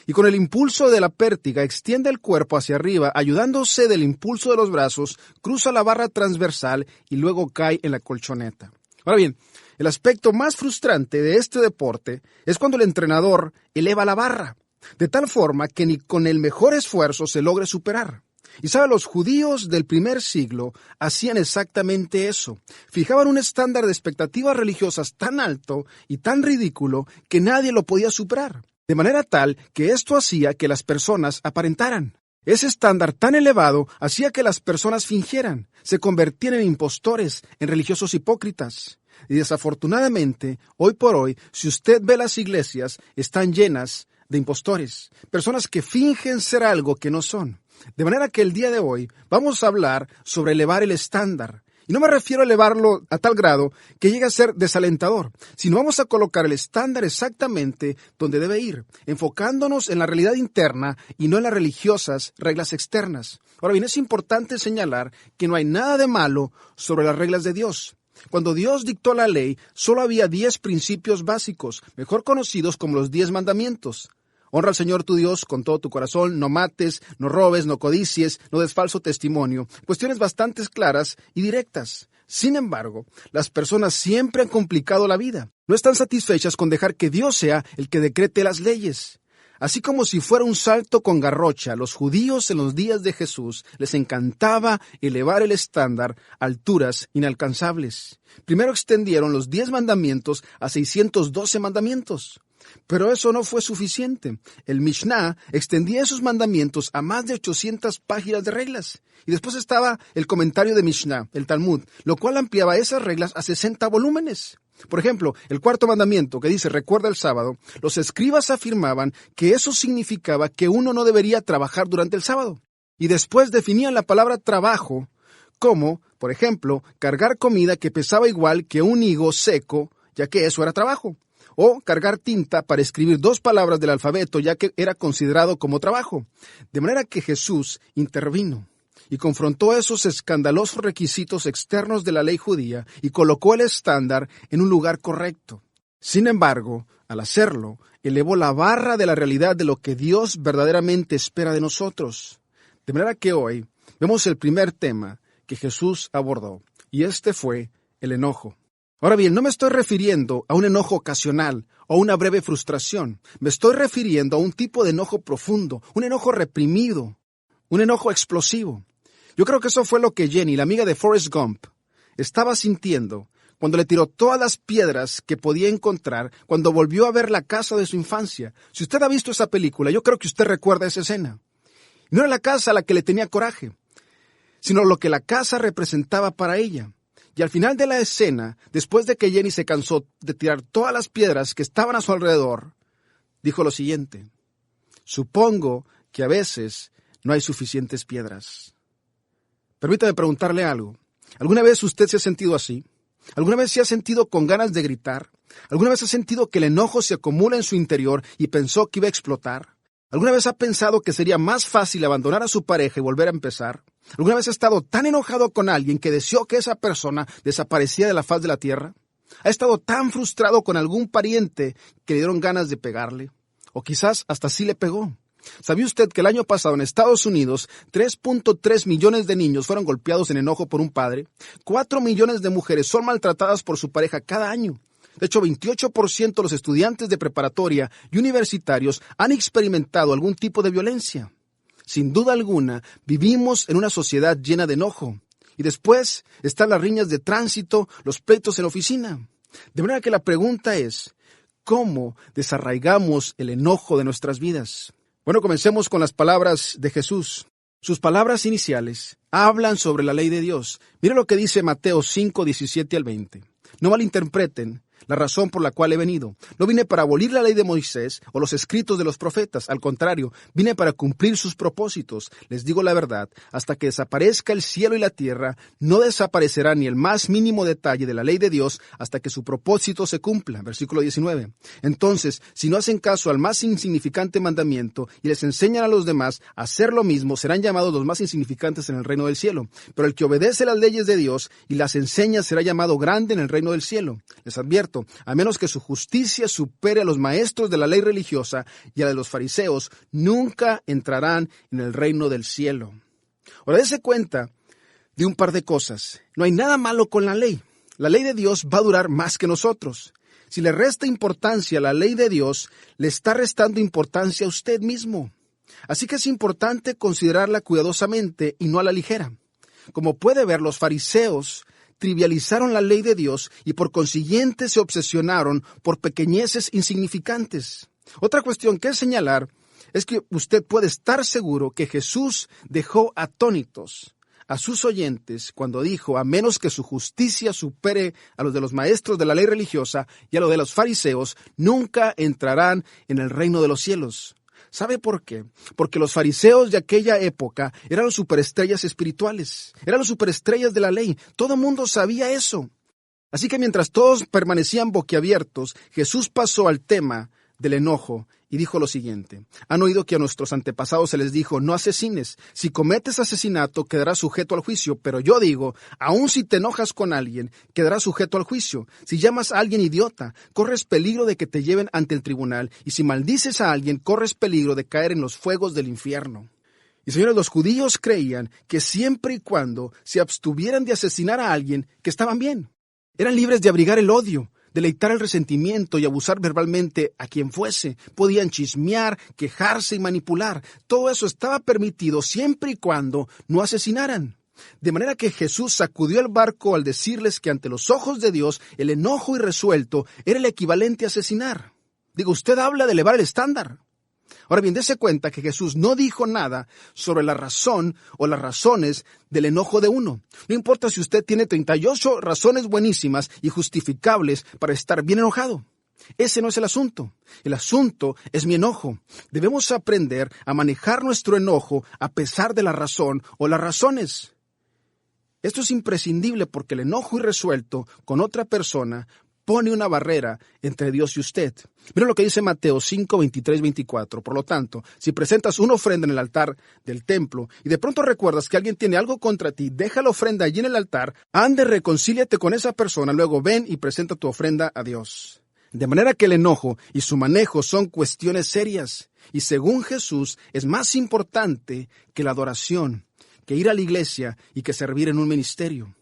y con el impulso de la pértiga extiende el cuerpo hacia arriba, ayudándose del impulso de los brazos, cruza la barra transversal y luego cae en la colchoneta. Ahora bien, el aspecto más frustrante de este deporte es cuando el entrenador eleva la barra, de tal forma que ni con el mejor esfuerzo se logre superar. Y sabe, los judíos del primer siglo hacían exactamente eso. Fijaban un estándar de expectativas religiosas tan alto y tan ridículo que nadie lo podía superar. De manera tal que esto hacía que las personas aparentaran. Ese estándar tan elevado hacía que las personas fingieran, se convertían en impostores, en religiosos hipócritas. Y desafortunadamente, hoy por hoy, si usted ve las iglesias, están llenas de impostores, personas que fingen ser algo que no son. De manera que el día de hoy vamos a hablar sobre elevar el estándar. Y no me refiero a elevarlo a tal grado que llegue a ser desalentador, sino vamos a colocar el estándar exactamente donde debe ir, enfocándonos en la realidad interna y no en las religiosas reglas externas. Ahora bien, es importante señalar que no hay nada de malo sobre las reglas de Dios. Cuando Dios dictó la ley, solo había 10 principios básicos, mejor conocidos como los 10 mandamientos. Honra al Señor tu Dios con todo tu corazón, no mates, no robes, no codicies, no des falso testimonio. Cuestiones bastante claras y directas. Sin embargo, las personas siempre han complicado la vida. No están satisfechas con dejar que Dios sea el que decrete las leyes. Así como si fuera un salto con garrocha, los judíos en los días de Jesús les encantaba elevar el estándar a alturas inalcanzables. Primero extendieron los 10 mandamientos a 612 mandamientos. Pero eso no fue suficiente. El Mishnah extendía esos mandamientos a más de 800 páginas de reglas. Y después estaba el comentario de Mishnah, el Talmud, lo cual ampliaba esas reglas a 60 volúmenes. Por ejemplo, el cuarto mandamiento que dice recuerda el sábado, los escribas afirmaban que eso significaba que uno no debería trabajar durante el sábado. Y después definían la palabra trabajo como, por ejemplo, cargar comida que pesaba igual que un higo seco, ya que eso era trabajo. O cargar tinta para escribir 2 palabras del alfabeto, ya que era considerado como trabajo. De manera que Jesús intervino y confrontó esos escandalosos requisitos externos de la ley judía y colocó el estándar en un lugar correcto. Sin embargo, al hacerlo, elevó la barra de la realidad de lo que Dios verdaderamente espera de nosotros. De manera que hoy vemos el primer tema que Jesús abordó, y este fue el enojo. Ahora bien, no me estoy refiriendo a un enojo ocasional o una breve frustración. Me estoy refiriendo a un tipo de enojo profundo, un enojo reprimido, un enojo explosivo. Yo creo que eso fue lo que Jenny, la amiga de Forrest Gump, estaba sintiendo cuando le tiró todas las piedras que podía encontrar cuando volvió a ver la casa de su infancia. Si usted ha visto esa película, yo creo que usted recuerda esa escena. No era la casa a la que le tenía coraje, sino lo que la casa representaba para ella. Y al final de la escena, después de que Jenny se cansó de tirar todas las piedras que estaban a su alrededor, dijo lo siguiente: supongo que a veces no hay suficientes piedras. Permítame preguntarle algo. ¿Alguna vez usted se ha sentido así? ¿Alguna vez se ha sentido con ganas de gritar? ¿Alguna vez ha sentido que el enojo se acumula en su interior y pensó que iba a explotar? ¿Alguna vez ha pensado que sería más fácil abandonar a su pareja y volver a empezar? ¿Alguna vez ha estado tan enojado con alguien que deseó que esa persona desapareciera de la faz de la tierra? ¿Ha estado tan frustrado con algún pariente que le dieron ganas de pegarle? O quizás hasta sí le pegó. ¿Sabía usted que el año pasado en Estados Unidos 3.3 millones de niños fueron golpeados en enojo por un padre? 4 millones de mujeres son maltratadas por su pareja cada año. De hecho, 28% de los estudiantes de preparatoria y universitarios han experimentado algún tipo de violencia. Sin duda alguna, vivimos en una sociedad llena de enojo. Y después están las riñas de tránsito, los pleitos en la oficina. De manera que la pregunta es, ¿cómo desarraigamos el enojo de nuestras vidas? Bueno, comencemos con las palabras de Jesús. Sus palabras iniciales hablan sobre la ley de Dios. Mire lo que dice Mateo 5, 17 al 20. No malinterpreten la razón por la cual he venido. No vine para abolir la ley de Moisés o los escritos de los profetas. Al contrario, vine para cumplir sus propósitos. Les digo la verdad, hasta que desaparezca el cielo y la tierra, no desaparecerá ni el más mínimo detalle de la ley de Dios hasta que su propósito se cumpla. Versículo 19. Entonces, si no hacen caso al más insignificante mandamiento y les enseñan a los demás a hacer lo mismo, serán llamados los más insignificantes en el reino del cielo. Pero el que obedece las leyes de Dios y las enseña será llamado grande en el reino del cielo. Les advierto cierto, a menos que su justicia supere a los maestros de la ley religiosa y a la de los fariseos, nunca entrarán en el reino del cielo. Ahora, dése cuenta de un par de cosas. No hay nada malo con la ley. La ley de Dios va a durar más que nosotros. Si le resta importancia a la ley de Dios, le está restando importancia a usted mismo. Así que es importante considerarla cuidadosamente y no a la ligera. Como puede ver, los fariseos trivializaron la ley de Dios y por consiguiente se obsesionaron por pequeñeces insignificantes. Otra cuestión que señalar es que usted puede estar seguro que Jesús dejó atónitos a sus oyentes cuando dijo, a menos que su justicia supere a los de los maestros de la ley religiosa y a los de los fariseos, nunca entrarán en el reino de los cielos. ¿Sabe por qué? Porque los fariseos de aquella época eran los superestrellas espirituales, eran los superestrellas de la ley. Todo el mundo sabía eso. Así que mientras todos permanecían boquiabiertos, Jesús pasó al tema del enojo y dijo lo siguiente: han oído que a nuestros antepasados se les dijo, no asesines, si cometes asesinato quedarás sujeto al juicio, pero yo digo, aun si te enojas con alguien, quedarás sujeto al juicio. Si llamas a alguien idiota, corres peligro de que te lleven ante el tribunal, y si maldices a alguien, corres peligro de caer en los fuegos del infierno. Y señores, los judíos creían que siempre y cuando se abstuvieran de asesinar a alguien, que estaban bien. Eran libres de abrigar el odio, deleitar el resentimiento y abusar verbalmente a quien fuese. Podían chismear, quejarse y manipular. Todo eso estaba permitido siempre y cuando no asesinaran. De manera que Jesús sacudió el barco al decirles que ante los ojos de Dios el enojo irresuelto era el equivalente a asesinar. Digo, usted habla de elevar el estándar. Ahora bien, dése cuenta que Jesús no dijo nada sobre la razón o las razones del enojo de uno. No importa si usted tiene 38 razones buenísimas y justificables para estar bien enojado. Ese no es el asunto. El asunto es mi enojo. Debemos aprender a manejar nuestro enojo a pesar de la razón o las razones. Esto es imprescindible porque el enojo irresuelto con otra persona pone una barrera entre Dios y usted. Mira lo que dice Mateo 5, 23, 24. Por lo tanto, si presentas una ofrenda en el altar del templo y de pronto recuerdas que alguien tiene algo contra ti, deja la ofrenda allí en el altar, ande, reconcíliate con esa persona, luego ven y presenta tu ofrenda a Dios. De manera que el enojo y su manejo son cuestiones serias. Y según Jesús, es más importante que la adoración, que ir a la iglesia y que servir en un ministerio.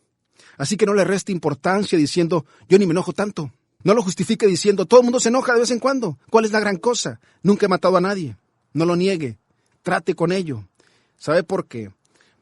Así que no le reste importancia diciendo, yo ni me enojo tanto. No lo justifique diciendo, todo el mundo se enoja de vez en cuando. ¿Cuál es la gran cosa? Nunca he matado a nadie. No lo niegue. Trate con ello. ¿Sabe por qué?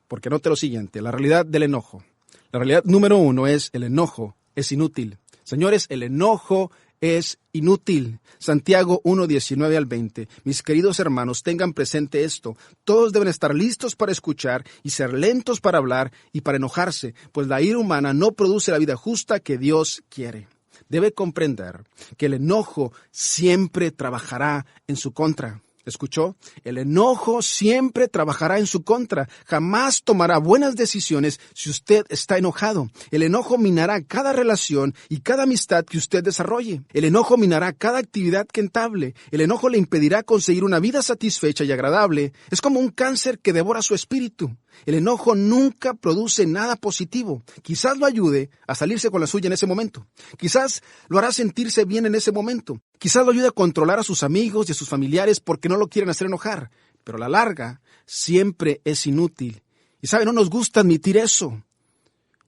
Porque note lo siguiente, la realidad del enojo. La realidad número 1 es, el enojo es inútil. Señores, el enojo es inútil. Santiago 1, 19 al 20. Mis queridos hermanos, tengan presente esto. Todos deben estar listos para escuchar y ser lentos para hablar y para enojarse, pues la ira humana no produce la vida justa que Dios quiere. Debe comprender que el enojo siempre trabajará en su contra. ¿Escuchó? El enojo siempre trabajará en su contra. Jamás tomará buenas decisiones si usted está enojado. El enojo minará cada relación y cada amistad que usted desarrolle. El enojo minará cada actividad que entable. El enojo le impedirá conseguir una vida satisfecha y agradable. Es como un cáncer que devora su espíritu. El enojo nunca produce nada positivo. Quizás lo ayude a salirse con la suya en ese momento. Quizás lo hará sentirse bien en ese momento. Quizás lo ayude a controlar a sus amigos y a sus familiares porque no lo quieren hacer enojar. Pero a la larga siempre es inútil. Y sabe, no nos gusta admitir eso.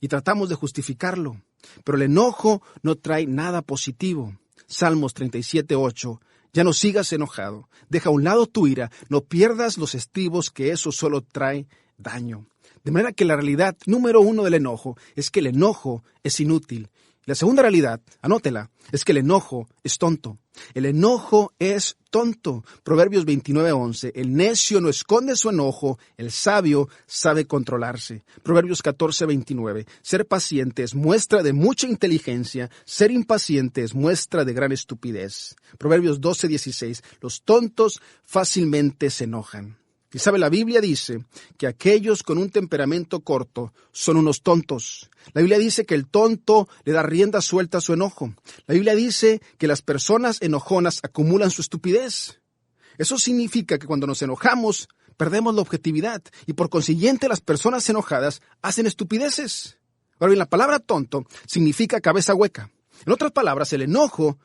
Y tratamos de justificarlo. Pero el enojo no trae nada positivo. Salmos 37:8. Ya no sigas enojado. Deja a un lado tu ira. No pierdas los estribos, que eso solo trae daño. De manera que la realidad número 1 del enojo es que el enojo es inútil. La segunda realidad, anótela, es que el enojo es tonto. El enojo es tonto. Proverbios 29:11. El necio no esconde su enojo, el sabio sabe controlarse. Proverbios 14:29. Ser paciente es muestra de mucha inteligencia, ser impaciente es muestra de gran estupidez. Proverbios 12:16. Los tontos fácilmente se enojan. Y sabe, la Biblia dice que aquellos con un temperamento corto son unos tontos. La Biblia dice que el tonto le da rienda suelta a su enojo. La Biblia dice que las personas enojonas acumulan su estupidez. Eso significa que cuando nos enojamos, perdemos la objetividad y por consiguiente las personas enojadas hacen estupideces. Ahora bien, la palabra tonto significa cabeza hueca. En otras palabras, el enojo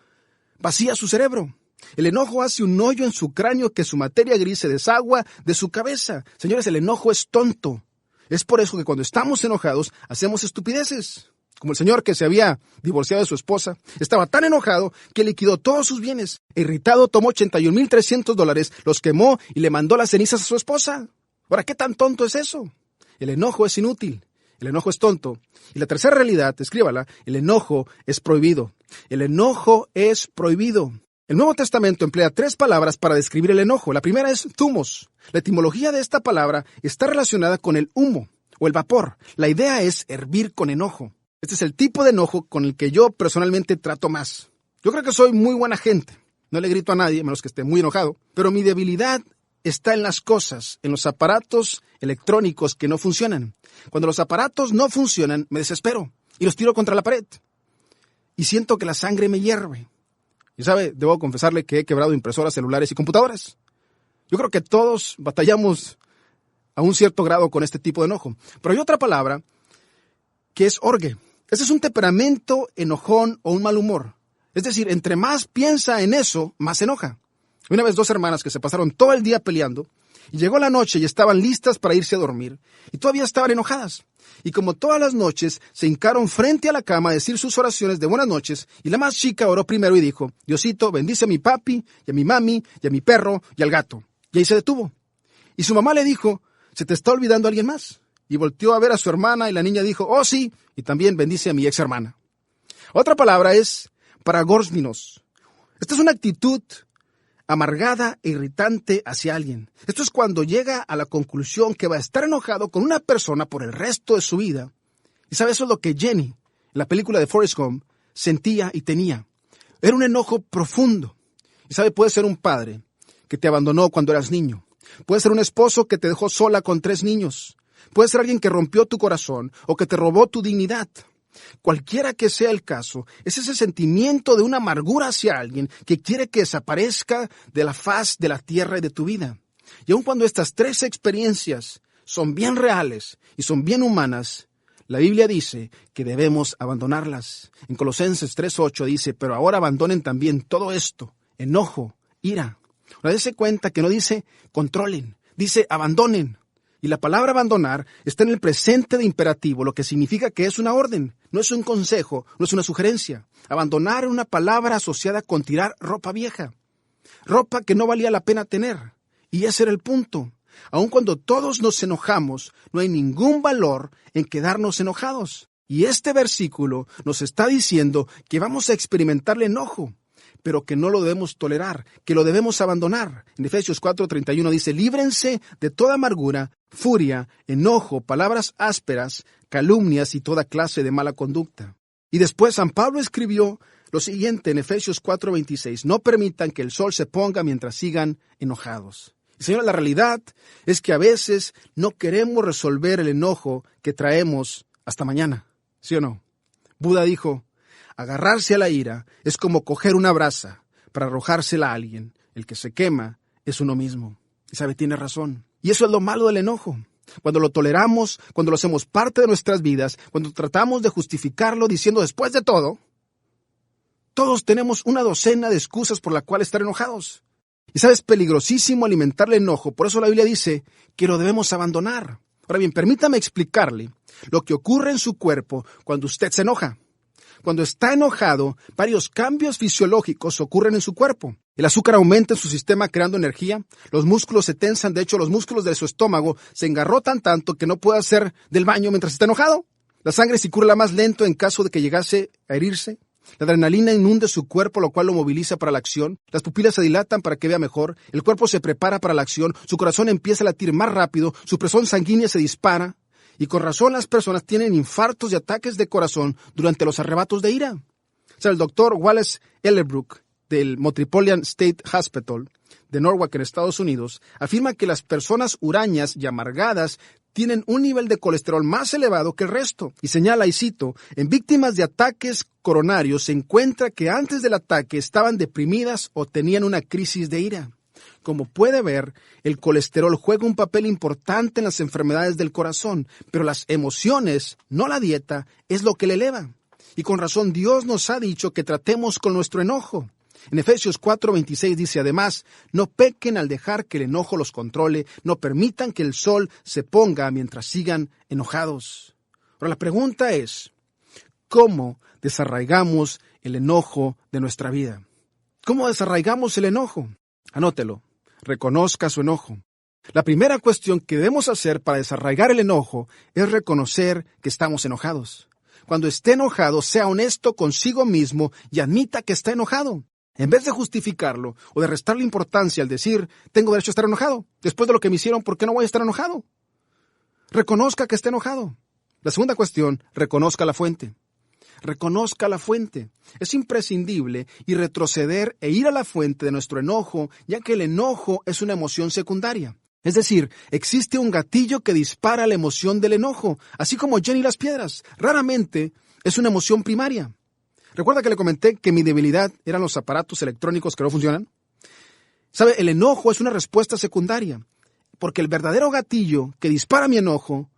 vacía su cerebro. El enojo hace un hoyo en su cráneo que su materia gris se desagua de su cabeza. Señores, el enojo es tonto. Es por eso que cuando estamos enojados hacemos estupideces. Como el señor que se había divorciado de su esposa, estaba tan enojado que liquidó todos sus bienes. Irritado, tomó $81,300, los quemó y le mandó las cenizas a su esposa. Ahora, ¿qué tan tonto es eso? El enojo es inútil. El enojo es tonto. Y la tercera realidad, escríbala, el enojo es prohibido. El enojo es prohibido. El Nuevo Testamento emplea 3 palabras para describir el enojo. La primera es thumos. La etimología de esta palabra está relacionada con el humo o el vapor. La idea es hervir con enojo. Este es el tipo de enojo con el que yo personalmente trato más. Yo creo que soy muy buena gente. No le grito a nadie, menos que esté muy enojado. Pero mi debilidad está en las cosas, en los aparatos electrónicos que no funcionan. Cuando los aparatos no funcionan, me desespero y los tiro contra la pared. Y siento que la sangre me hierve. Y sabe, debo confesarle que he quebrado impresoras, celulares y computadoras. Yo creo que todos batallamos a un cierto grado con este tipo de enojo. Pero hay otra palabra que es orgue. Ese es un temperamento enojón o un mal humor. Es decir, entre más piensa en eso, más se enoja. Una vez 2 hermanas que se pasaron todo el día peleando, y llegó la noche y estaban listas para irse a dormir, y todavía estaban enojadas. Y como todas las noches, se hincaron frente a la cama a decir sus oraciones de buenas noches, y la más chica oró primero y dijo, Diosito, bendice a mi papi, y a mi mami, y a mi perro, y al gato. Y ahí se detuvo. Y su mamá le dijo, ¿se te está olvidando alguien más? Y volteó a ver a su hermana, y la niña dijo, oh sí, y también bendice a mi ex hermana. Otra palabra es paragórsminos. Esta es una actitud amargada e irritante hacia alguien. Esto es cuando llega a la conclusión que va a estar enojado con una persona por el resto de su vida. Y sabe, eso es lo que Jenny, en la película de Forrest Gump, sentía y tenía. Era un enojo profundo. Y sabe, puede ser un padre que te abandonó cuando eras niño. Puede ser un esposo que te dejó sola con 3 niños. Puede ser alguien que rompió tu corazón o que te robó tu dignidad. Cualquiera que sea el caso, es ese sentimiento de una amargura hacia alguien que quiere que desaparezca de la faz de la tierra y de tu vida. Y aun cuando estas 3 experiencias son bien reales y son bien humanas, la Biblia dice que debemos abandonarlas. En Colosenses 3:8 dice, pero ahora abandonen también todo esto, enojo, ira. Ahora dése cuenta que no dice controlen, dice abandonen. Y la palabra abandonar está en el presente de imperativo, lo que significa que es una orden, no es un consejo, no es una sugerencia. Abandonar es una palabra asociada con tirar ropa vieja, ropa que no valía la pena tener. Y ese era el punto. Aun cuando todos nos enojamos, no hay ningún valor en quedarnos enojados. Y este versículo nos está diciendo que vamos a experimentar el enojo, pero que no lo debemos tolerar, que lo debemos abandonar. En Efesios 4:31 dice, líbrense de toda amargura, furia, enojo, palabras ásperas, calumnias y toda clase de mala conducta. Y después San Pablo escribió lo siguiente en Efesios 4:26, no permitan que el sol se ponga mientras sigan enojados. Y señora, la realidad es que a veces no queremos resolver el enojo que traemos hasta mañana, ¿sí o no? Buda dijo, agarrarse a la ira es como coger una brasa para arrojársela a alguien. El que se quema es uno mismo. Y sabe, tiene razón. Y eso es lo malo del enojo. Cuando lo toleramos, cuando lo hacemos parte de nuestras vidas, cuando tratamos de justificarlo diciendo después de todo, todos tenemos una docena de excusas por la cual estar enojados. Y sabe, es peligrosísimo alimentar el enojo. Por eso la Biblia dice que lo debemos abandonar. Ahora bien, permítame explicarle lo que ocurre en su cuerpo cuando usted se enoja. Cuando está enojado, varios cambios fisiológicos ocurren en su cuerpo. El azúcar aumenta en su sistema creando energía, los músculos se tensan, de hecho los músculos de su estómago se engarrotan tanto que no puede hacer del baño mientras está enojado. La sangre circula más lento en caso de que llegase a herirse. La adrenalina inunde su cuerpo, lo cual lo moviliza para la acción. Las pupilas se dilatan para que vea mejor. El cuerpo se prepara para la acción. Su corazón empieza a latir más rápido. Su presión sanguínea se dispara. Y con razón las personas tienen infartos y ataques de corazón durante los arrebatos de ira. O sea, el doctor Wallace Ellerbrook del Metropolitan State Hospital de Norwalk en Estados Unidos afirma que las personas hurañas y amargadas tienen un nivel de colesterol más elevado que el resto. Y señala, y cito, en víctimas de ataques coronarios se encuentra que antes del ataque estaban deprimidas o tenían una crisis de ira. Como puede ver, el colesterol juega un papel importante en las enfermedades del corazón, pero las emociones, no la dieta, es lo que le eleva. Y con razón Dios nos ha dicho que tratemos con nuestro enojo. En Efesios 4:26 dice además, no pequen al dejar que el enojo los controle, no permitan que el sol se ponga mientras sigan enojados. Ahora la pregunta es, ¿cómo desarraigamos el enojo de nuestra vida? ¿Cómo desarraigamos el enojo? Anótelo, reconozca su enojo. La primera cuestión que debemos hacer para desarraigar el enojo es reconocer que estamos enojados. Cuando esté enojado, sea honesto consigo mismo y admita que está enojado. En vez de justificarlo o de restarle importancia al decir, tengo derecho a estar enojado, después de lo que me hicieron, ¿por qué no voy a estar enojado? Reconozca que está enojado. La segunda cuestión, reconozca la fuente. Reconozca la fuente. Es imprescindible y retroceder e ir a la fuente de nuestro enojo, ya que el enojo es una emoción secundaria. Es decir, existe un gatillo que dispara la emoción del enojo, así como Jenny las piedras. Raramente es una emoción primaria. ¿Recuerda que le comenté que mi debilidad eran los aparatos electrónicos que no funcionan? ¿Sabe? El enojo es una respuesta secundaria, porque el verdadero gatillo que dispara mi enojo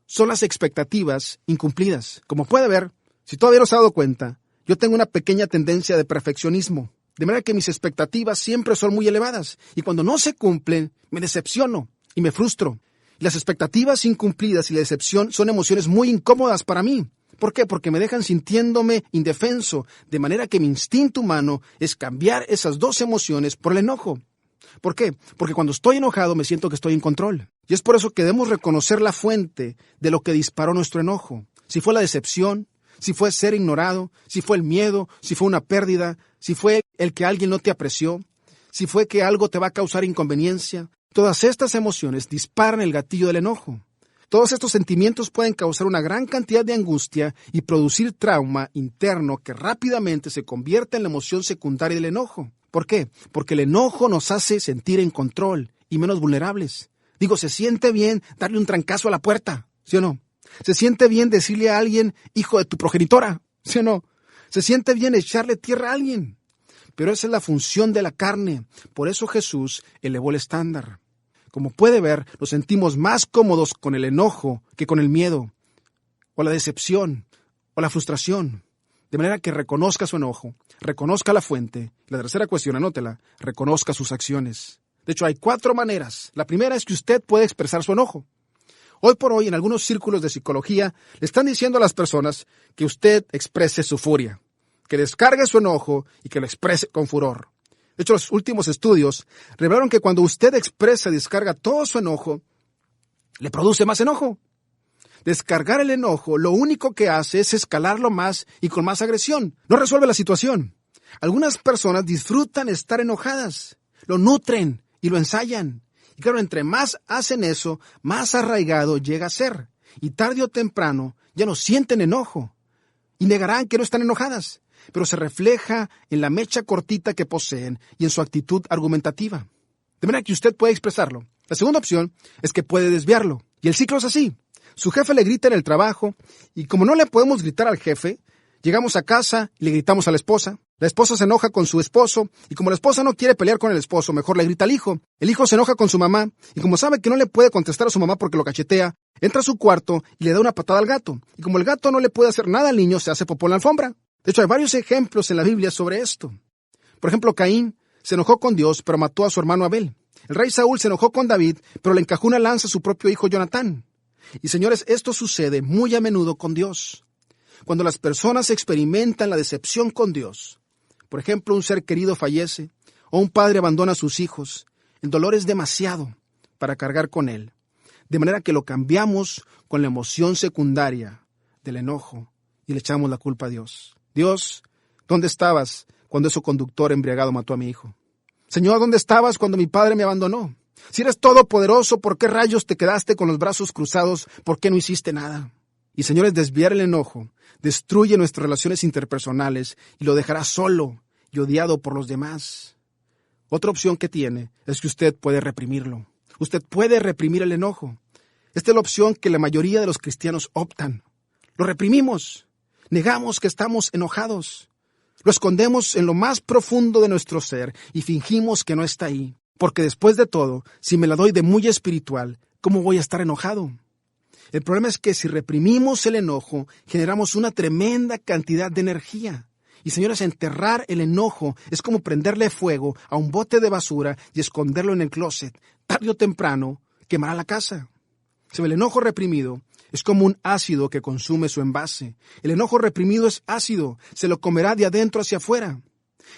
son las expectativas incumplidas. Como puede ver, si todavía no se ha dado cuenta, yo tengo una pequeña tendencia de perfeccionismo, de manera que mis expectativas siempre son muy elevadas, y cuando no se cumplen, me decepciono y me frustro. Y las expectativas incumplidas y la decepción son emociones muy incómodas para mí. ¿Por qué? Porque me dejan sintiéndome indefenso, de manera que mi instinto humano es cambiar esas dos emociones por el enojo. ¿Por qué? Porque cuando estoy enojado me siento que estoy en control. Y es por eso que debemos reconocer la fuente de lo que disparó nuestro enojo. Si fue la decepción, si fue ser ignorado, si fue el miedo, si fue una pérdida, si fue el que alguien no te apreció, si fue que algo te va a causar inconveniencia. Todas estas emociones disparan el gatillo del enojo. Todos estos sentimientos pueden causar una gran cantidad de angustia y producir trauma interno que rápidamente se convierte en la emoción secundaria del enojo. ¿Por qué? Porque el enojo nos hace sentir en control y menos vulnerables. Digo, se siente bien darle un trancazo a la puerta, ¿sí o no? Se siente bien decirle a alguien, hijo de tu progenitora, ¿sí o no? Se siente bien echarle tierra a alguien. Pero esa es la función de la carne. Por eso Jesús elevó el estándar. Como puede ver, nos sentimos más cómodos con el enojo que con el miedo, o la decepción, o la frustración. De manera que reconozca su enojo, reconozca la fuente. La tercera cuestión, anótela, reconozca sus acciones. De hecho, hay 4 maneras. La primera es que usted puede expresar su enojo. Hoy por hoy, en algunos círculos de psicología, le están diciendo a las personas que usted exprese su furia, que descargue su enojo y que lo exprese con furor. De hecho, los últimos estudios revelaron que cuando usted expresa y descarga todo su enojo, le produce más enojo. Descargar el enojo lo único que hace es escalarlo más y con más agresión. No resuelve la situación. Algunas personas disfrutan estar enojadas, lo nutren y lo ensayan. Y claro, entre más hacen eso, más arraigado llega a ser. Y tarde o temprano ya no sienten enojo. Y negarán que no están enojadas. Pero se refleja en la mecha cortita que poseen y en su actitud argumentativa. De manera que usted puede expresarlo. La segunda opción es que puede desviarlo. Y el ciclo es así. Su jefe le grita en el trabajo y como no le podemos gritar al jefe, llegamos a casa y le gritamos a la esposa. La esposa se enoja con su esposo y como la esposa no quiere pelear con el esposo, mejor le grita al hijo. El hijo se enoja con su mamá y como sabe que no le puede contestar a su mamá porque lo cachetea, entra a su cuarto y le da una patada al gato. Y como el gato no le puede hacer nada al niño, se hace popó en la alfombra. De hecho, hay varios ejemplos en la Biblia sobre esto. Por ejemplo, Caín se enojó con Dios, pero mató a su hermano Abel. El rey Saúl se enojó con David, pero le encajó una lanza a su propio hijo Jonatán. Y señores, esto sucede muy a menudo con Dios. Cuando las personas experimentan la decepción con Dios, por ejemplo, un ser querido fallece, o un padre abandona a sus hijos, el dolor es demasiado para cargar con él. De manera que lo cambiamos con la emoción secundaria del enojo y le echamos la culpa a Dios. Dios, ¿dónde estabas cuando ese conductor embriagado mató a mi hijo? Señor, ¿dónde estabas cuando mi padre me abandonó? Si eres todopoderoso, ¿por qué rayos te quedaste con los brazos cruzados? ¿Por qué no hiciste nada? Y señores, desviar el enojo destruye nuestras relaciones interpersonales y lo dejará solo y odiado por los demás. Otra opción que tiene es que usted puede reprimirlo. Usted puede reprimir el enojo. Esta es la opción que la mayoría de los cristianos optan. Lo reprimimos. Negamos que estamos enojados. Lo escondemos en lo más profundo de nuestro ser y fingimos que no está ahí. Porque después de todo, si me la doy de muy espiritual, ¿cómo voy a estar enojado? El problema es que si reprimimos el enojo, generamos una tremenda cantidad de energía. Y señores, enterrar el enojo es como prenderle fuego a un bote de basura y esconderlo en el closet. Tarde o temprano, quemará la casa. El enojo reprimido es como un ácido que consume su envase. El enojo reprimido es ácido, se lo comerá de adentro hacia afuera.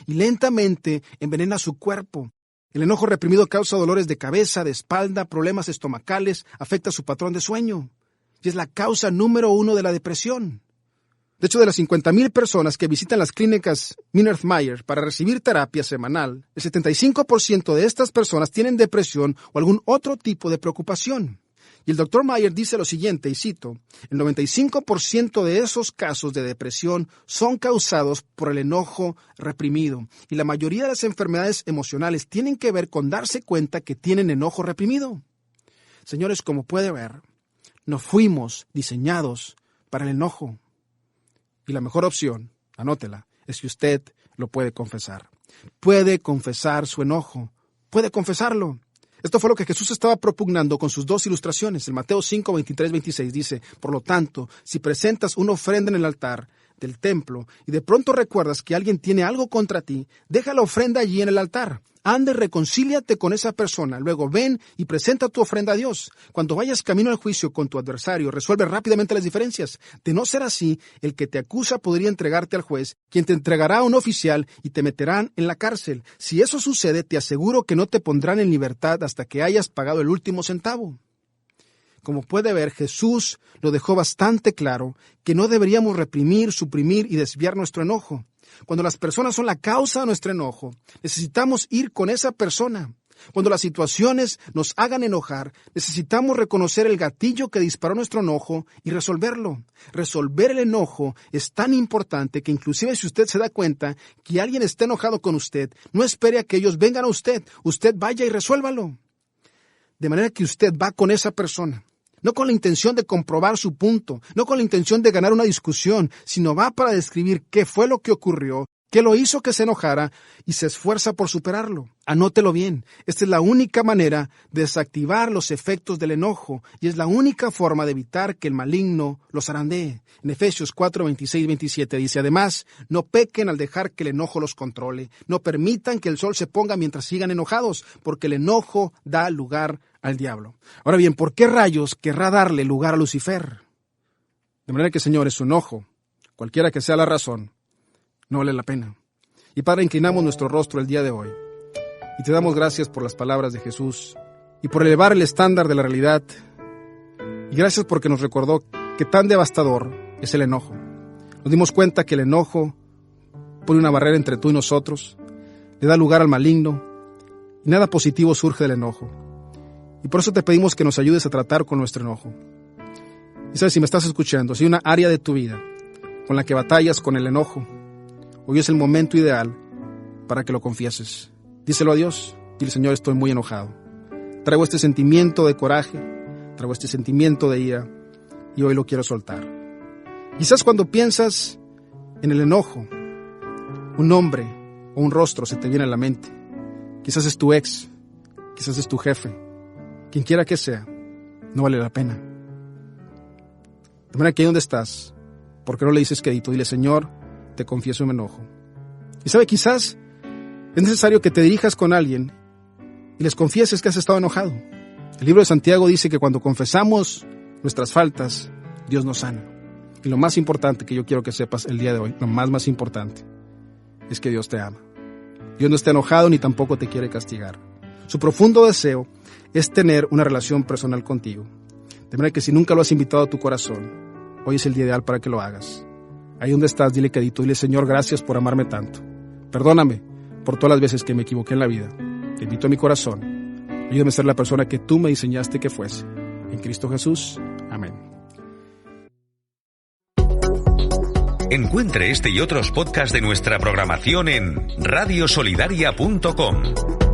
Y lentamente envenena su cuerpo. El enojo reprimido causa dolores de cabeza, de espalda, problemas estomacales, afecta su patrón de sueño. Y es la causa número 1 de la depresión. De hecho, de las 50,000 personas que visitan las clínicas Minert-Meyer para recibir terapia semanal, el 75% de estas personas tienen depresión o algún otro tipo de preocupación. Y el Dr. Meyer dice lo siguiente, y cito, el 95% de esos casos de depresión son causados por el enojo reprimido. Y la mayoría de las enfermedades emocionales tienen que ver con darse cuenta que tienen enojo reprimido. Señores, como puede ver, no fuimos diseñados para el enojo. Y la mejor opción, anótela, es que usted lo puede confesar. Puede confesar su enojo. Puede confesarlo. Esto fue lo que Jesús estaba propugnando con sus 2 ilustraciones. En Mateo 5, 23, 26 dice, por lo tanto, si presentas una ofrenda en el altar del templo y de pronto recuerdas que alguien tiene algo contra ti, deja la ofrenda allí en el altar. Anda y reconcíliate con esa persona. Luego ven y presenta tu ofrenda a Dios. Cuando vayas camino al juicio con tu adversario, resuelve rápidamente las diferencias. De no ser así, el que te acusa podría entregarte al juez, quien te entregará a un oficial y te meterán en la cárcel. Si eso sucede, te aseguro que no te pondrán en libertad hasta que hayas pagado el último centavo. Como puede ver, Jesús lo dejó bastante claro que no deberíamos reprimir, suprimir y desviar nuestro enojo. Cuando las personas son la causa de nuestro enojo, necesitamos ir con esa persona. Cuando las situaciones nos hagan enojar, necesitamos reconocer el gatillo que disparó nuestro enojo y resolverlo. Resolver el enojo es tan importante que inclusive si usted se da cuenta que alguien está enojado con usted, no espere a que ellos vengan a usted. Usted vaya y resuélvalo. De manera que usted va con esa persona. No con la intención de comprobar su punto, no con la intención de ganar una discusión, sino va para describir qué fue lo que ocurrió, qué lo hizo que se enojara y se esfuerza por superarlo. Anótelo bien. Esta es la única manera de desactivar los efectos del enojo y es la única forma de evitar que el maligno los zarandee. En Efesios 4, 26 y 27 dice, además, no pequen al dejar que el enojo los controle. No permitan que el sol se ponga mientras sigan enojados, porque el enojo da lugar al diablo. Ahora bien, ¿por qué rayos querrá darle lugar a Lucifer? De manera que, señores, su enojo, cualquiera que sea la razón, no vale la pena. Y Padre, inclinamos nuestro rostro el día de hoy y te damos gracias por las palabras de Jesús y por elevar el estándar de la realidad. Y gracias porque nos recordó que tan devastador es el enojo. Nos dimos cuenta que el enojo pone una barrera entre tú y nosotros, le da lugar al maligno y nada positivo surge del enojo. Y por eso te pedimos que nos ayudes a tratar con nuestro enojo. Y sabes, si me estás escuchando, si hay una área de tu vida con la que batallas con el enojo, hoy es el momento ideal para que lo confieses. Díselo a Dios. Dile, Señor, estoy muy enojado. Traigo este sentimiento de coraje, traigo este sentimiento de ira y hoy lo quiero soltar. Quizás cuando piensas en el enojo, un nombre o un rostro se te viene a la mente. Quizás es tu ex, quizás es tu jefe, quien quiera que sea, no vale la pena. De manera que ahí donde estás, ¿por qué no le dices quedito? Dile, Señor, te confieso mi enojo. Y sabe, quizás es necesario que te dirijas con alguien y les confieses que has estado enojado. El libro de Santiago dice que cuando confesamos nuestras faltas, Dios nos sana. Y lo más importante que yo quiero que sepas el día de hoy, lo más importante, es que Dios te ama. Dios no está enojado ni tampoco te quiere castigar. Su profundo deseo es tener una relación personal contigo. De manera que si nunca lo has invitado a tu corazón, hoy es el día ideal para que lo hagas. Ahí donde estás, dile quedito, dile, Señor, gracias por amarme tanto. Perdóname por todas las veces que me equivoqué en la vida. Te invito a mi corazón. Ayúdame a ser la persona que tú me diseñaste que fuese. En Cristo Jesús. Amén. Encuentre este y otros podcasts de nuestra programación en radiosolidaria.com.